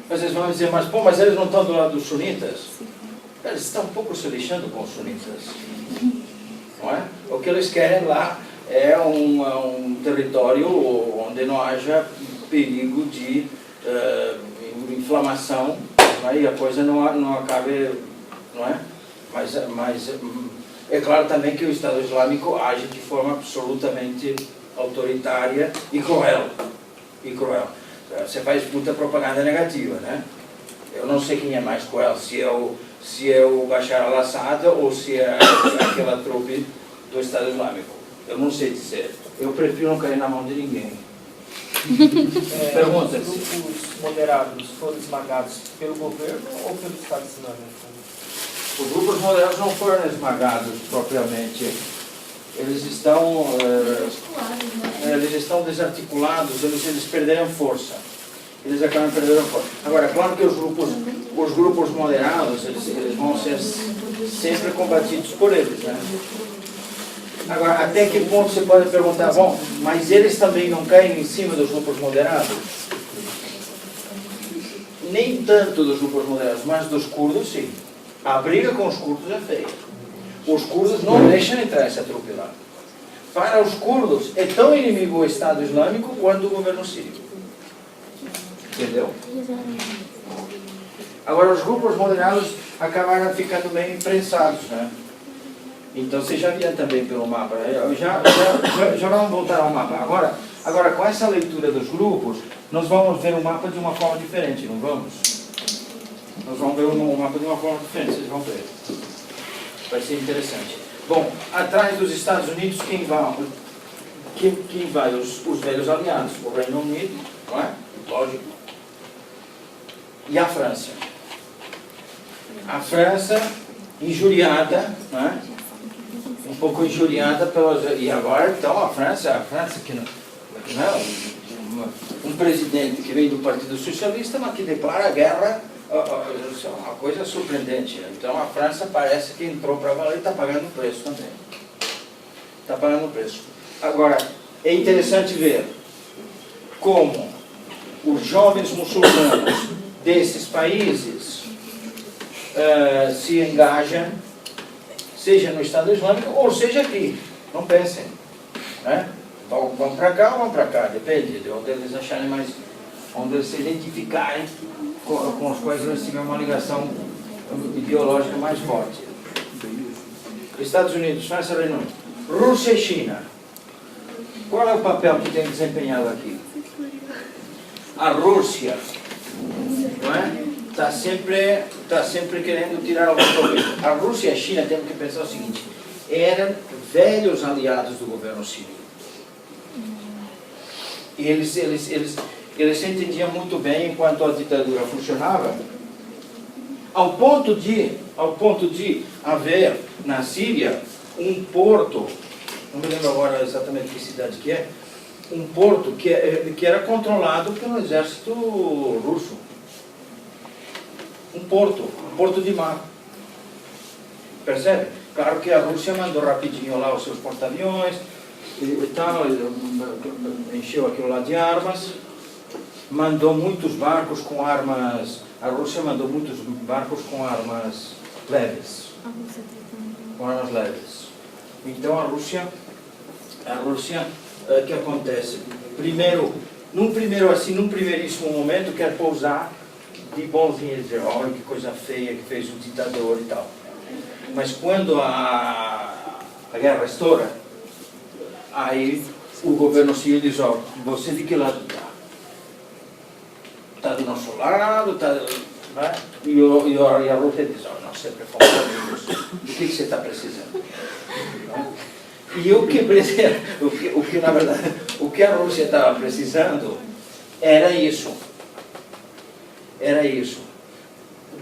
S1: Vocês vão dizer, mas eles não estão do lado dos sunitas? Eles estão um pouco se lixando com os sunitas. Não é? O que eles querem lá é um território onde não haja perigo de inflamação, não é? E a coisa não acabe, não é? Mas é claro também que o Estado Islâmico age de forma absolutamente autoritária e cruel. Você faz muita propaganda negativa, né? Eu não sei quem é mais cruel, se é o Bashar al-Assad ou se é aquela trupe do Estado Islâmico. Eu não sei dizer. Eu prefiro não cair na mão de ninguém. Pergunta.
S4: Os grupos moderados foram esmagados pelo governo ou pelo Estado Islâmico?
S1: Os grupos moderados não foram esmagados propriamente. Eles estão desarticulados, eles perderam força. Eles acabam perdendo força. Agora, claro que os grupos moderados, eles vão ser sempre combatidos por eles, né? Agora, até que ponto você pode perguntar, bom, mas eles também não caem em cima dos grupos moderados? Nem tanto dos grupos moderados, mas dos curdos, sim. A briga com os curdos é feia. Os curdos não deixam entrar essa trupe lá. Para os curdos, é tão inimigo o Estado Islâmico quanto o governo sírio. Entendeu? Agora, os grupos moderados acabaram ficando bem imprensados, né? Então, vocês já viram também pelo mapa. Já vamos voltar ao mapa. Agora, com essa leitura dos grupos, nós vamos ver o mapa de uma forma diferente, não vamos? Nós vamos ver o mapa de uma forma diferente, vocês vão ver. Vai ser interessante. Bom, atrás dos Estados Unidos, quem vai? Os velhos aliados, o Reino Unido, não é? Lógico. E a França. A França, injuriada, não é? Um pouco injuriada pelas... E agora, então, a França que não um presidente que vem do Partido Socialista, mas que declara guerra, é uma coisa surpreendente. Então, a França parece que entrou para valer e está pagando o preço também. Está pagando o preço. Agora, é interessante ver como os jovens muçulmanos desses países se engajam, seja no Estado Islâmico ou seja aqui. Não pensem, né? Vão para cá ou vão para cá, depende de onde eles acharem mais, onde eles se identificarem com os quais eles tiverem uma ligação ideológica mais forte. Estados Unidos, França, Reino Unido, Rússia e China. Qual é o papel que tem desempenhado aqui? a Rússia, não é? Está sempre querendo tirar algum problema. A Rússia e a China, temos que pensar o seguinte, eram velhos aliados do governo sírio. E eles se entendiam muito bem enquanto a ditadura funcionava, ao ponto de haver na Síria um porto, não me lembro agora exatamente que cidade que é, um porto que era controlado pelo exército russo. Um porto de mar. Percebe? Claro que a Rússia mandou rapidinho lá os seus porta-aviões e tal, encheu aquilo lá de armas, mandou muitos barcos com armas, a Rússia mandou muitos barcos com armas leves. Com armas leves. Então a Rússia, o que acontece? Num primeiríssimo momento quer pousar de bonzinho, dizer, olha que coisa feia que fez o ditador e tal. Mas quando a guerra estoura, aí o governo sírio diz, ó, você de que lado está? Está do nosso lado, está... Né? E a Rússia diz, ó, nós sempre fomos amigos, o que você está precisando? E o que na verdade, o que a Rússia estava precisando era isso.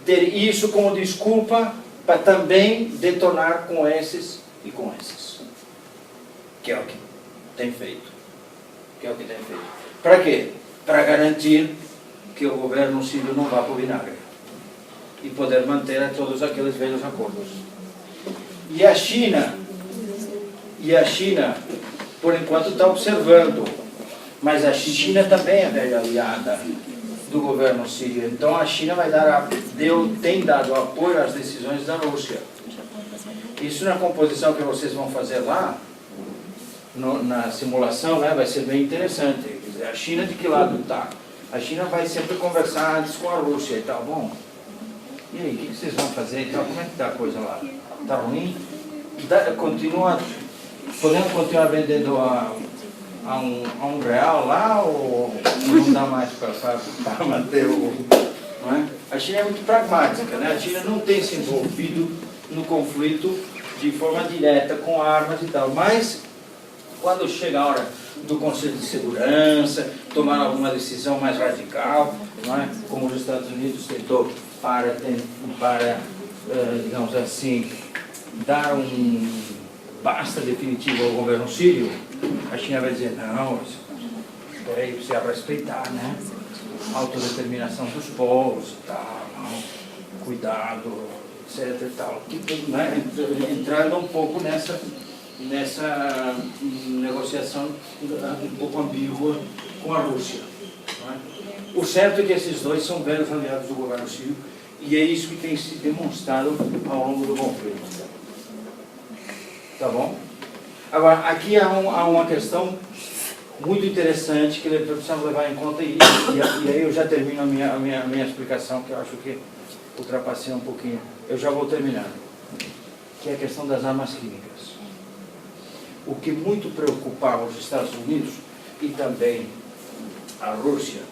S1: Ter isso como desculpa para também detonar com esses e com esses. Que é o que tem feito. Para quê? Para garantir que o governo sírio não vá para o vinagre. E poder manter todos aqueles velhos acordos. E a China, por enquanto, está observando. Mas a China também é velha aliada do governo sírio. Então a China tem dado apoio às decisões da Rússia. Isso na composição que vocês vão fazer lá, na simulação, né, vai ser bem interessante. Quer dizer, a China de que lado está? A China vai sempre conversar antes com a Rússia e tal. Bom, e aí, o que vocês vão fazer e tal? Como é que está a coisa lá? Está ruim? Podemos continuar vendendo a um real lá ou não dá mais para manter o... Não é? A China é muito pragmática, né? A China não tem se envolvido no conflito de forma direta com armas e tal, mas quando chega a hora do Conselho de Segurança, tomar alguma decisão mais radical, não é? Como os Estados Unidos tentou para digamos assim, dar um basta definitivo ao governo sírio, a China vai dizer, não, espera aí, precisa respeitar, né? Autodeterminação dos povos e tal, não? Cuidado, etc e tal. Né? Entrando um pouco nessa negociação um pouco ambígua com a Rússia. Não é? O certo é que esses dois são velhos aliados do governo sírio e é isso que tem se demonstrado ao longo do conflito. Tá bom? Agora, aqui há uma questão muito interessante que precisamos levar em conta e aí eu já termino a minha explicação, que eu acho que ultrapassei um pouquinho. Eu já vou terminar. Que é a questão das armas químicas. O que muito preocupava os Estados Unidos e também a Rússia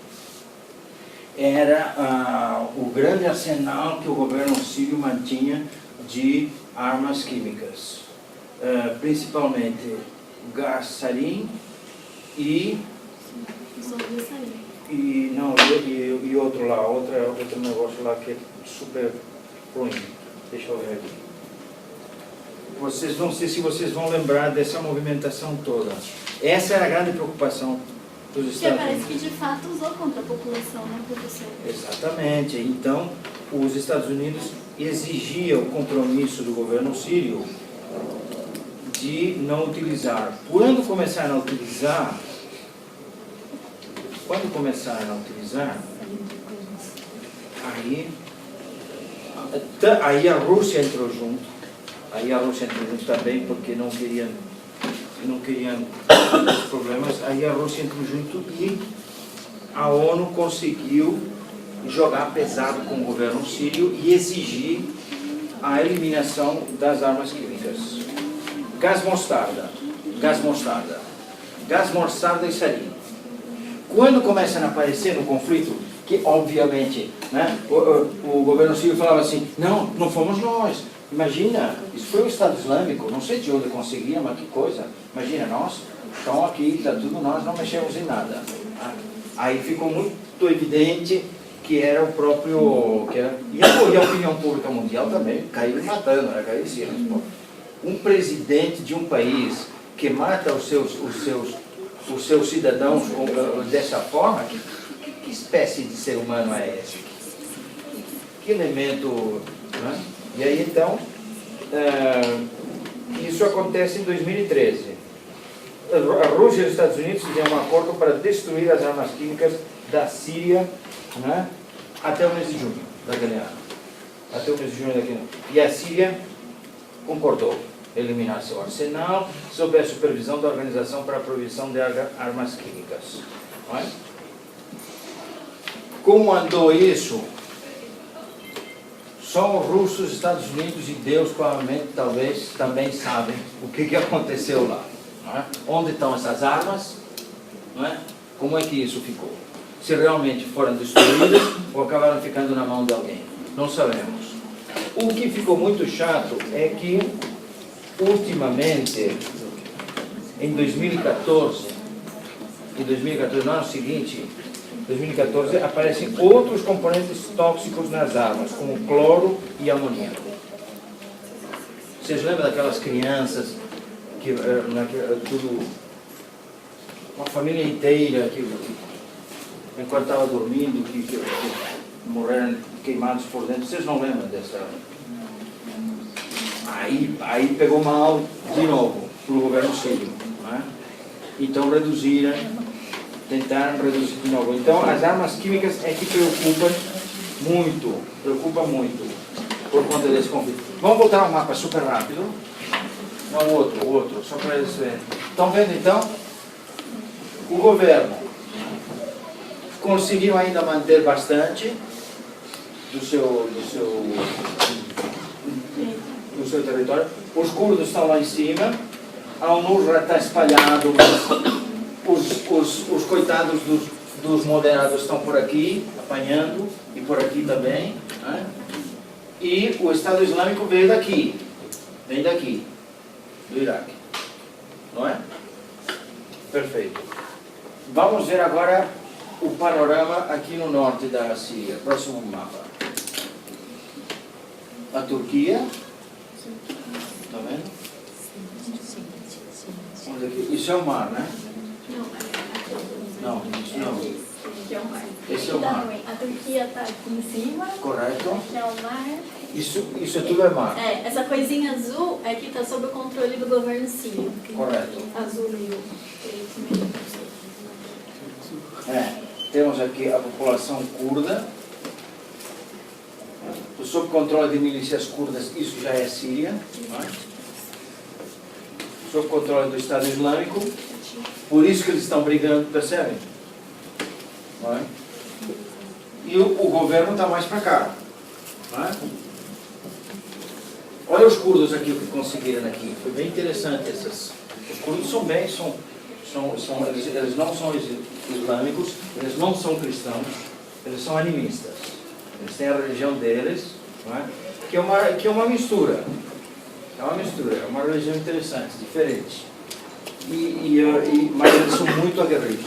S1: era o grande arsenal que o governo sírio mantinha de armas químicas. Principalmente gás sarin e outro lá, outro negócio lá que é super ruim. Deixa eu ver aqui. Vocês não sei se vocês vão lembrar dessa movimentação toda. Essa era a grande preocupação dos Estados Unidos.
S2: Porque parece que de fato usou contra a população, né, professor?
S1: Exatamente. Então, os Estados Unidos exigiam o compromisso do governo sírio de não utilizar. Quando começaram a utilizar, aí a Rússia entrou junto. Aí a Rússia entrou junto também, porque não queriam problemas. Aí a Rússia entrou junto e a ONU conseguiu jogar pesado com o governo sírio e exigir a eliminação das armas químicas. Gás mostarda e sarin. Quando começam a aparecer no conflito, que obviamente, né, o governo sírio falava assim, não fomos nós, imagina, isso foi o Estado Islâmico, não sei de onde conseguiram, mas que coisa, imagina nós, então aqui está tudo nós, não mexemos em nada. Aí ficou muito evidente que era o próprio... E a opinião pública mundial também caiu matando, né? Caiu em cima. Um presidente de um país que mata os seus cidadãos dessa forma, que espécie de ser humano é esse? Que elemento... Né? E aí então, isso acontece em 2013. A Rússia e os Estados Unidos fizeram um acordo para destruir as armas químicas da Síria, né, até o mês de junho daquele ano. Até o mês de junho daquele ano. E a Síria concordou eliminar seu arsenal sob a supervisão da Organização para a Proibição de Armas Químicas. Não é? Como andou isso? Só os russos, Estados Unidos e Deus provavelmente, talvez, também sabem o que aconteceu lá. Não é? Onde estão essas armas? Não é? Como é que isso ficou? Se realmente foram destruídas ou acabaram ficando na mão de alguém? Não sabemos. O que ficou muito chato é que, ultimamente, em 2014, no ano seguinte, 2014, aparecem outros componentes tóxicos nas armas, como cloro e amoníaco. Vocês lembram daquelas crianças que tudo, uma família inteira que enquanto estava dormindo, que morreram queimados por dentro? Vocês não lembram dessa? Aí pegou mal de novo para o governo sírio, né? Então tentaram reduzir de novo. Então as armas químicas é que preocupam muito por conta desse conflito. Vamos voltar ao mapa super rápido. Não, o outro, só para eles verem. Estão vendo então? O governo conseguiu ainda manter bastante do seu território. Os curdos estão lá em cima, a Al-Nusra está espalhado, os coitados dos moderados estão por aqui, apanhando, e por aqui também, né? E o Estado Islâmico vem daqui, do Iraque, não é? Perfeito. Vamos ver agora o panorama aqui no norte da Síria. Próximo mapa. A Turquia. Está vendo? Onde aqui? Isso é o mar, né? Não, isso não.
S2: Aqui é o mar.
S1: Esse é o mar.
S2: A Turquia está aqui em cima.
S1: Correto.
S2: Aqui é o mar.
S1: Isso tudo é mar.
S2: Essa coisinha azul é que está sob o controle do governo sírio.
S1: Correto.
S2: Azul meio preto,
S1: Temos aqui a população curda. Sob controle de milícias curdas, isso já é Síria. Não é? Sob controle do Estado Islâmico. Por isso que eles estão brigando, percebem? Não é? E o governo está mais para cá. Não é? Olha os curdos aqui, o que conseguiram aqui. Foi bem interessante essas. Os curdos eles não são islâmicos, eles não são cristãos, eles são animistas. Eles têm a religião deles, não é? que é uma mistura. É uma religião interessante, diferente. Mas eles são muito aguerridos.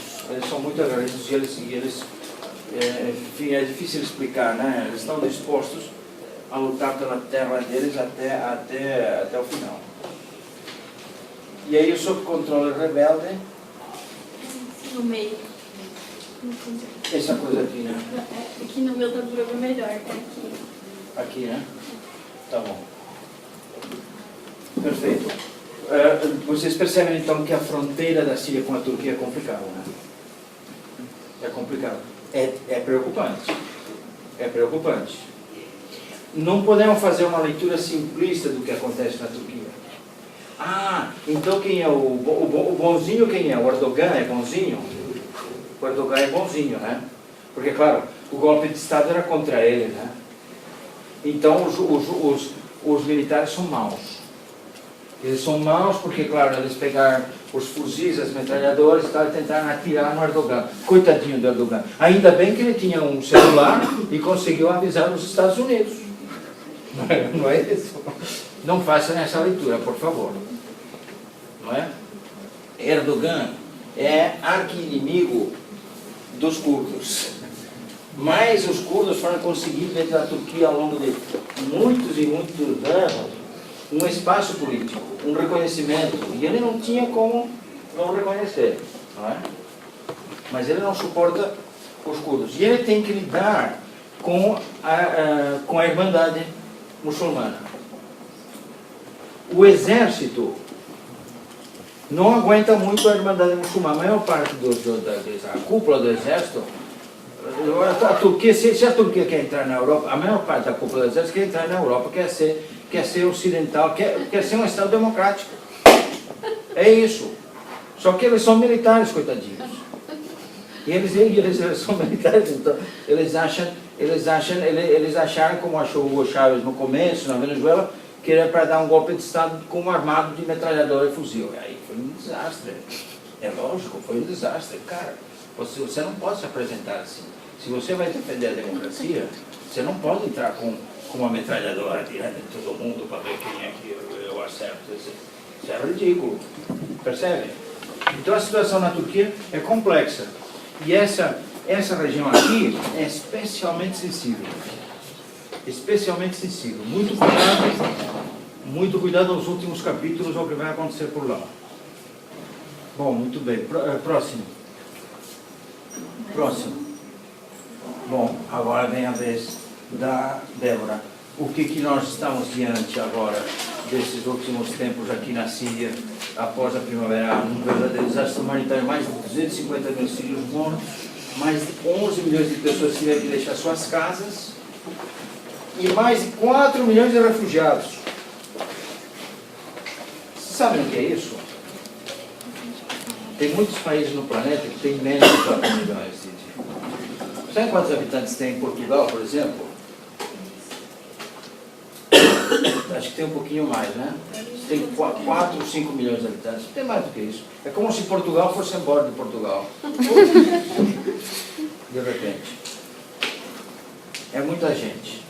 S1: Enfim, é difícil explicar, né? Eles estão dispostos a lutar pela terra deles até o final. E aí, sob controle rebelde,
S2: no meio.
S1: essa coisa aqui, né?
S2: Aqui no meu tá melhor, tá aqui.
S1: Aqui, né? Tá bom. Perfeito. Vocês percebem então que a fronteira da Síria com a Turquia é complicada, né? É complicado. É preocupante. É preocupante. Não podemos fazer uma leitura simplista do que acontece na Turquia. Então quem é o bonzinho? Quem é? O Erdogan é bonzinho? O Erdogan é bonzinho, né? Porque, claro, o golpe de Estado era contra ele, né? Então os militares são maus. Eles são maus porque, claro, eles pegaram os fuzis, as metralhadoras e tal, e tentaram atirar no Erdogan. Coitadinho do Erdogan. Ainda bem que ele tinha um celular e conseguiu avisar os Estados Unidos. Não é isso? Não façam essa leitura, por favor. Não é? Erdogan é arqui-inimigo dos curdos. Mas os curdos foram conseguir dentro da Turquia ao longo de muitos e muitos anos um espaço político, um reconhecimento, e ele não tinha como não reconhecer, não é? Mas ele não suporta os curdos, e ele tem que lidar com a Irmandade muçulmana. O exército não aguenta muito a Irmandade muçulmana. A maior parte da cúpula do exército, a Turquia, se a Turquia quer entrar na Europa, a maior parte da cúpula do exército quer entrar na Europa, quer ser ocidental, quer ser um Estado democrático. É isso. Só que eles são militares, coitadinhos. E eles são militares, então eles acharam, como achou o Hugo Chávez no começo, na Venezuela, que era para dar um golpe de Estado com um armado de metralhadora e fuzil. E aí foi um desastre. É lógico, foi um desastre. Cara, você não pode se apresentar assim. Se você vai defender a democracia, você não pode entrar com uma metralhadora atirando em todo mundo para ver quem é que eu acerto. Isso é ridículo. Percebe? Então a situação na Turquia é complexa. E essa região aqui é especialmente sensível. Especialmente sensível. Muito cuidado nos últimos capítulos ao que vai acontecer por lá. Bom, muito bem. Próximo. Bom, agora vem a vez da Débora. O que nós estamos diante agora desses últimos tempos aqui na Síria, após a Primavera Árabe? Um verdadeiro desastre humanitário, mais de 250 mil sírios mortos, mais de 11 milhões de pessoas que tiveram que deixar suas casas e mais de 4 milhões de refugiados. Vocês sabem o que é isso? Tem muitos países no planeta que têm menos de 4 milhões. Sabe quantos habitantes tem em Portugal, por exemplo? Acho que tem um pouquinho mais, né? Tem 4 ou 5 milhões de habitantes. Tem mais do que isso. É como se Portugal fosse embora de Portugal. De repente. É muita gente.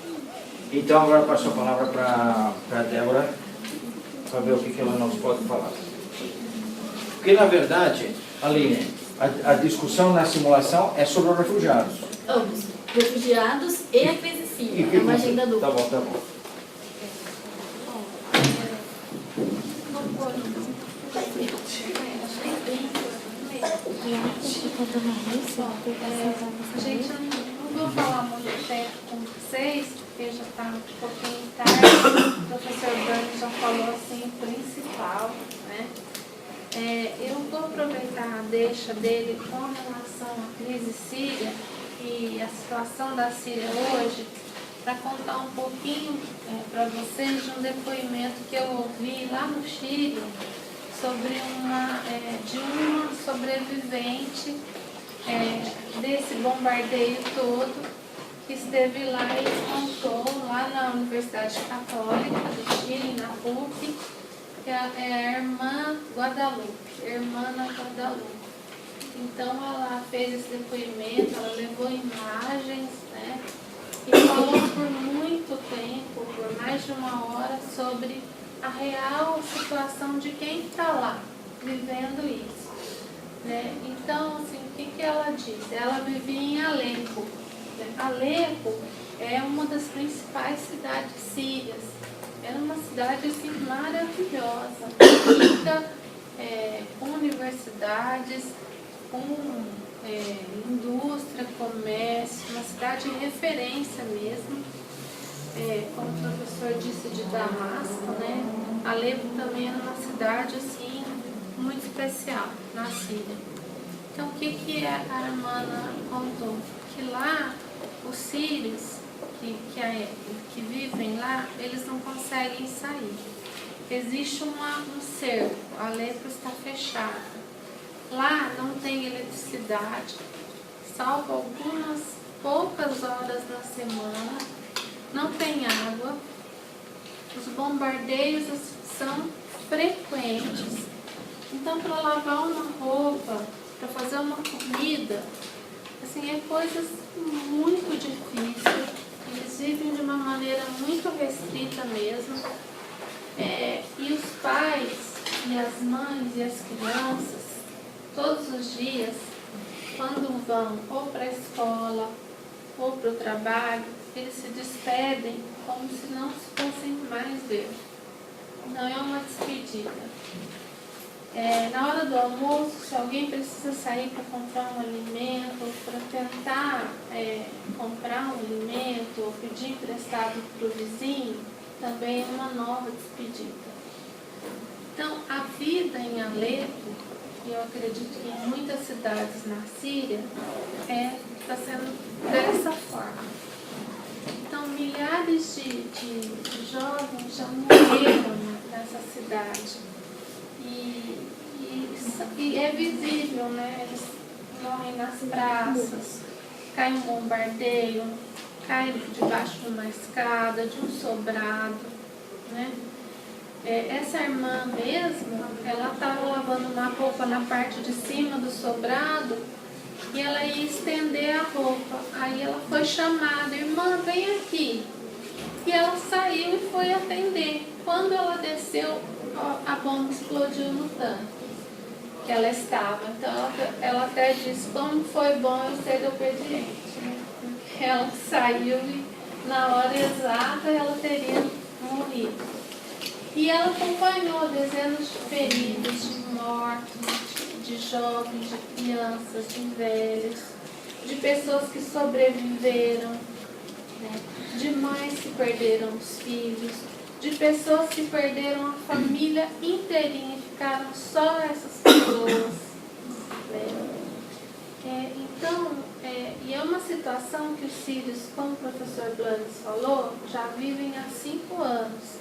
S1: Então agora passo a palavra para a Débora, para ver o que ela nos pode falar. Porque na verdade, Aline, a discussão na simulação é sobre os refugiados.
S2: Ambos. Refugiados e a crise síria. É uma agenda dupla.
S1: Tá bom.
S3: Gente, eu não vou falar muito tempo com vocês, porque já está um pouquinho tarde. O professor Dani já falou assim o principal, né? Eu vou aproveitar a deixa dele com relação à crise síria e a situação da Síria hoje, para contar um pouquinho para vocês de um depoimento que eu ouvi lá no Chile sobre de uma sobrevivente desse bombardeio todo, que esteve lá e contou lá na Universidade Católica do Chile, na PUC, que é a irmã Guadalupe. Então ela fez esse depoimento, ela levou imagens, né, e falou por muito tempo, por mais de uma hora, sobre a real situação de quem está lá, vivendo isso. Né? Então, assim, o que ela disse? Ela vivia em Alepo. Né? Alepo é uma das principais cidades sírias. Era uma cidade assim, maravilhosa, rica, com universidades, com indústria, comércio, uma cidade de referência mesmo. Como o professor disse, de Damasco, né? Alepo também era uma cidade assim, muito especial na Síria. Então, o que a irmã contou? Que lá, os sírios que vivem lá, eles não conseguem sair. Existe um cerco, Alepo está fechado. Lá não tem eletricidade, salvo algumas poucas horas na semana, não tem água, os bombardeios são frequentes. Então, para lavar uma roupa, para fazer uma comida, assim, é coisas muito difíceis. Eles vivem de uma maneira muito restrita mesmo. E os pais, e as mães, e as crianças, todos os dias, quando vão ou para a escola, ou para o trabalho, eles se despedem como se não se fossem mais ver. Não é uma despedida. Na hora do almoço, se alguém precisa sair para comprar um alimento, para tentar comprar um alimento, ou pedir emprestado para o vizinho, também é uma nova despedida. Então, a vida em Alepo, e eu acredito que em muitas cidades na Síria, está sendo dessa forma. Então, milhares de jovens já morreram nessa cidade. E é visível, né? Eles morrem nas praças, cai um bombardeio, cai debaixo de uma escada, de um sobrado, né? Essa irmã mesmo, ela estava lavando uma roupa na parte de cima do sobrado e ela ia estender a roupa. Aí ela foi chamada: irmã, vem aqui. E ela saiu e foi atender. Quando ela desceu, a bomba explodiu no tanque que ela estava. Então ela até disse: como foi bom eu ser obediente, né? Porque ela saiu e na hora exata ela teria morrido. E ela acompanhou dezenas de feridos, de mortos, de jovens, de crianças, de velhos, de pessoas que sobreviveram, né? De mães que perderam os filhos, de pessoas que perderam a família inteirinha e ficaram só essas pessoas. E é uma situação que os sírios, como o professor Blanes falou, já vivem há 5 anos.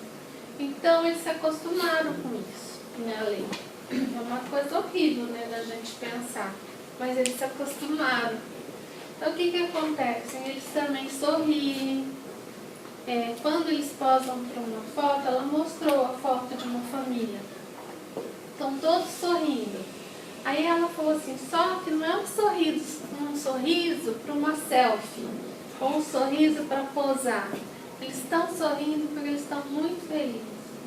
S3: Então eles se acostumaram com isso, né, Alepo? É uma coisa horrível, né, da gente pensar, mas eles se acostumaram. Então o que acontece? Eles também sorriem. Quando eles posam para uma foto, ela mostrou a foto de uma família. Estão todos sorrindo. Aí ela falou assim: só que não é um sorriso para uma selfie, ou um sorriso para posar. Eles estão sorrindo porque eles estão muito felizes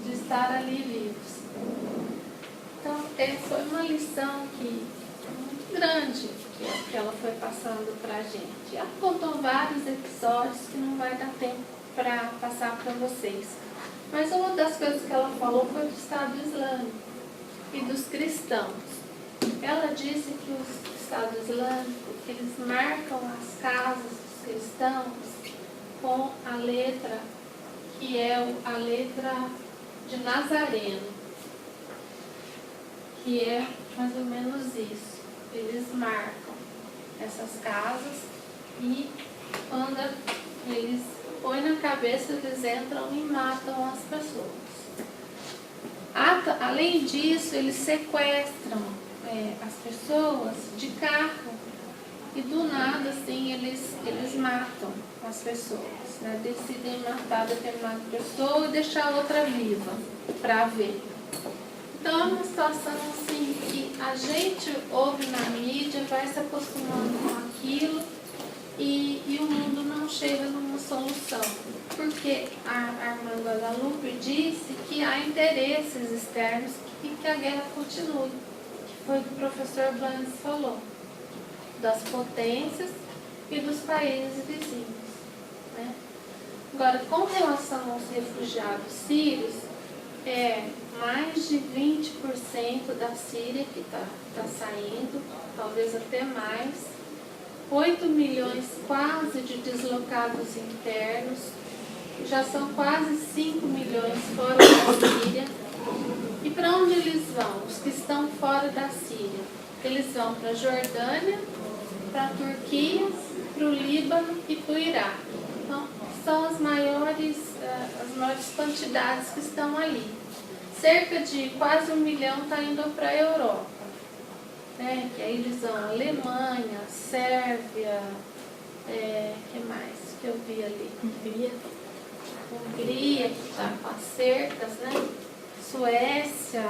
S3: de estar ali vivos. Então, foi uma lição muito grande que ela foi passando para a gente. Ela contou vários episódios que não vai dar tempo para passar para vocês. Mas uma das coisas que ela falou foi do Estado Islâmico e dos cristãos. Ela disse que o Estado Islâmico, eles marcam as casas dos cristãos com a letra que é a letra de Nazareno, que é mais ou menos isso. Eles marcam essas casas e quando eles põem na cabeça, eles entram e matam as pessoas. Além disso, eles sequestram as pessoas de carro e do nada, assim, eles matam as pessoas, né? Decidem matar determinada pessoa e deixar outra viva para ver. Então é uma situação assim que a gente ouve na mídia, vai se acostumando com aquilo e o mundo não chega numa solução. Porque a irmã Guadalupe disse que há interesses externos e que a guerra continue. Que foi o que o professor Blanes falou. Das potências e dos países vizinhos, né? Agora, com relação aos refugiados sírios, mais de 20% da Síria que está saindo, talvez até mais, 8 milhões quase de deslocados internos, já são quase 5 milhões fora da Síria. E para onde eles vão? Os que estão fora da Síria, eles vão para a Jordânia, para a Turquia, para o Líbano e para o Iraque. Então, são as maiores quantidades que estão ali. Cerca de quase 1 milhão está indo para a Europa, né? Que aí eles vão Alemanha, Sérvia, que mais que eu vi ali? Hungria, que está com as cercas, né? Suécia,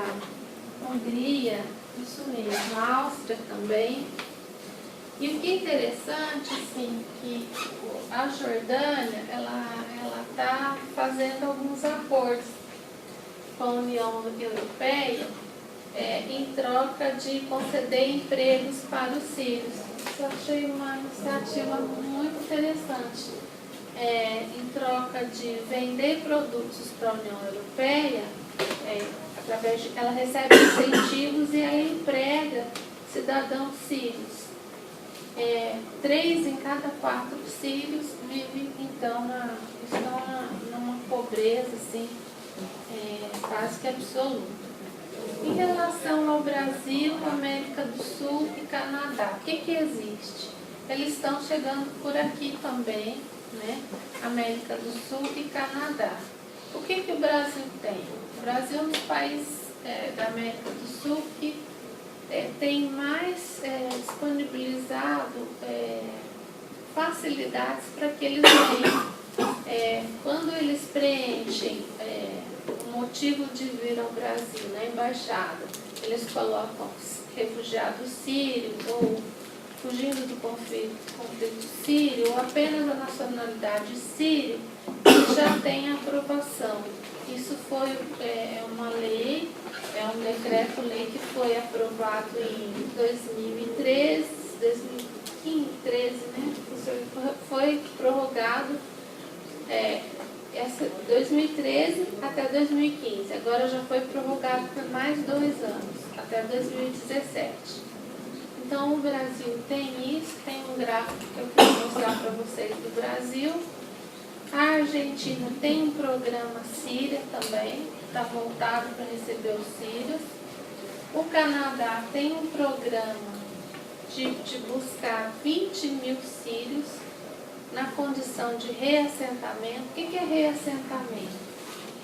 S3: Hungria, isso mesmo, Áustria também. E o que é interessante, assim, que a Jordânia, ela está fazendo alguns acordos com a União Europeia em troca de conceder empregos para os sírios. Isso eu achei uma iniciativa muito interessante. Em troca de vender produtos para a União Europeia, ela recebe incentivos e ela emprega cidadãos sírios. 3 em cada 4 sírios vivem, então, estão numa pobreza, assim, quase que absoluta. Em relação ao Brasil, América do Sul e Canadá, o que existe? Eles estão chegando por aqui também, né? América do Sul e Canadá. O que o Brasil tem? O Brasil é um dos países da América do Sul que tem mais disponibilizado facilidades para que eles venham. Quando eles preenchem o motivo de vir ao Brasil na embaixada, eles colocam refugiados sírios ou fugindo do conflito sírio ou apenas a nacionalidade síria, já tem aprovação. Isso foi uma lei, um decreto-lei que foi aprovado em 2013, 2013, né? Foi prorrogado 2013 até 2015. Agora já foi prorrogado por mais 2 anos, até 2017. Então o Brasil tem isso, tem um gráfico que eu quero mostrar para vocês do Brasil. A Argentina tem um programa Síria também, está voltado para receber os sírios. O Canadá tem um programa de buscar 20 mil sírios na condição de reassentamento. O que é reassentamento?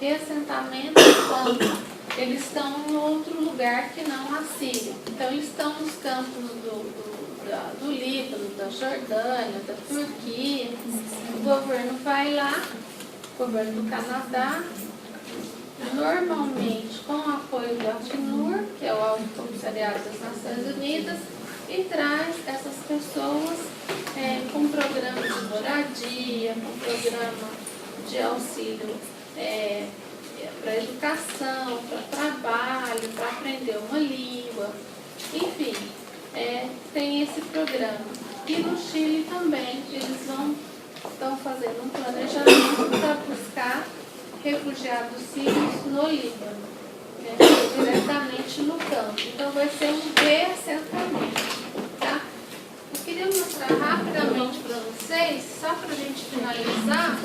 S3: Reassentamento é quando eles estão em outro lugar que não a Síria. Então, eles estão nos campos do Líbano, da Jordânia, da Turquia. O governo vai lá, o governo do Canadá, normalmente com o apoio do Acnur, que é o Alto Comissariado das Nações Unidas, e traz essas pessoas com programa de moradia, com programa de auxílio para educação, para trabalho, para aprender uma língua, enfim, tem esse programa. E no Chile também, eles estão fazendo um planejamento para buscar refugiados sírios no Líbano, diretamente no campo. Então vai ser um reassentamento, tá? Eu queria mostrar rapidamente para vocês, só para a gente finalizar,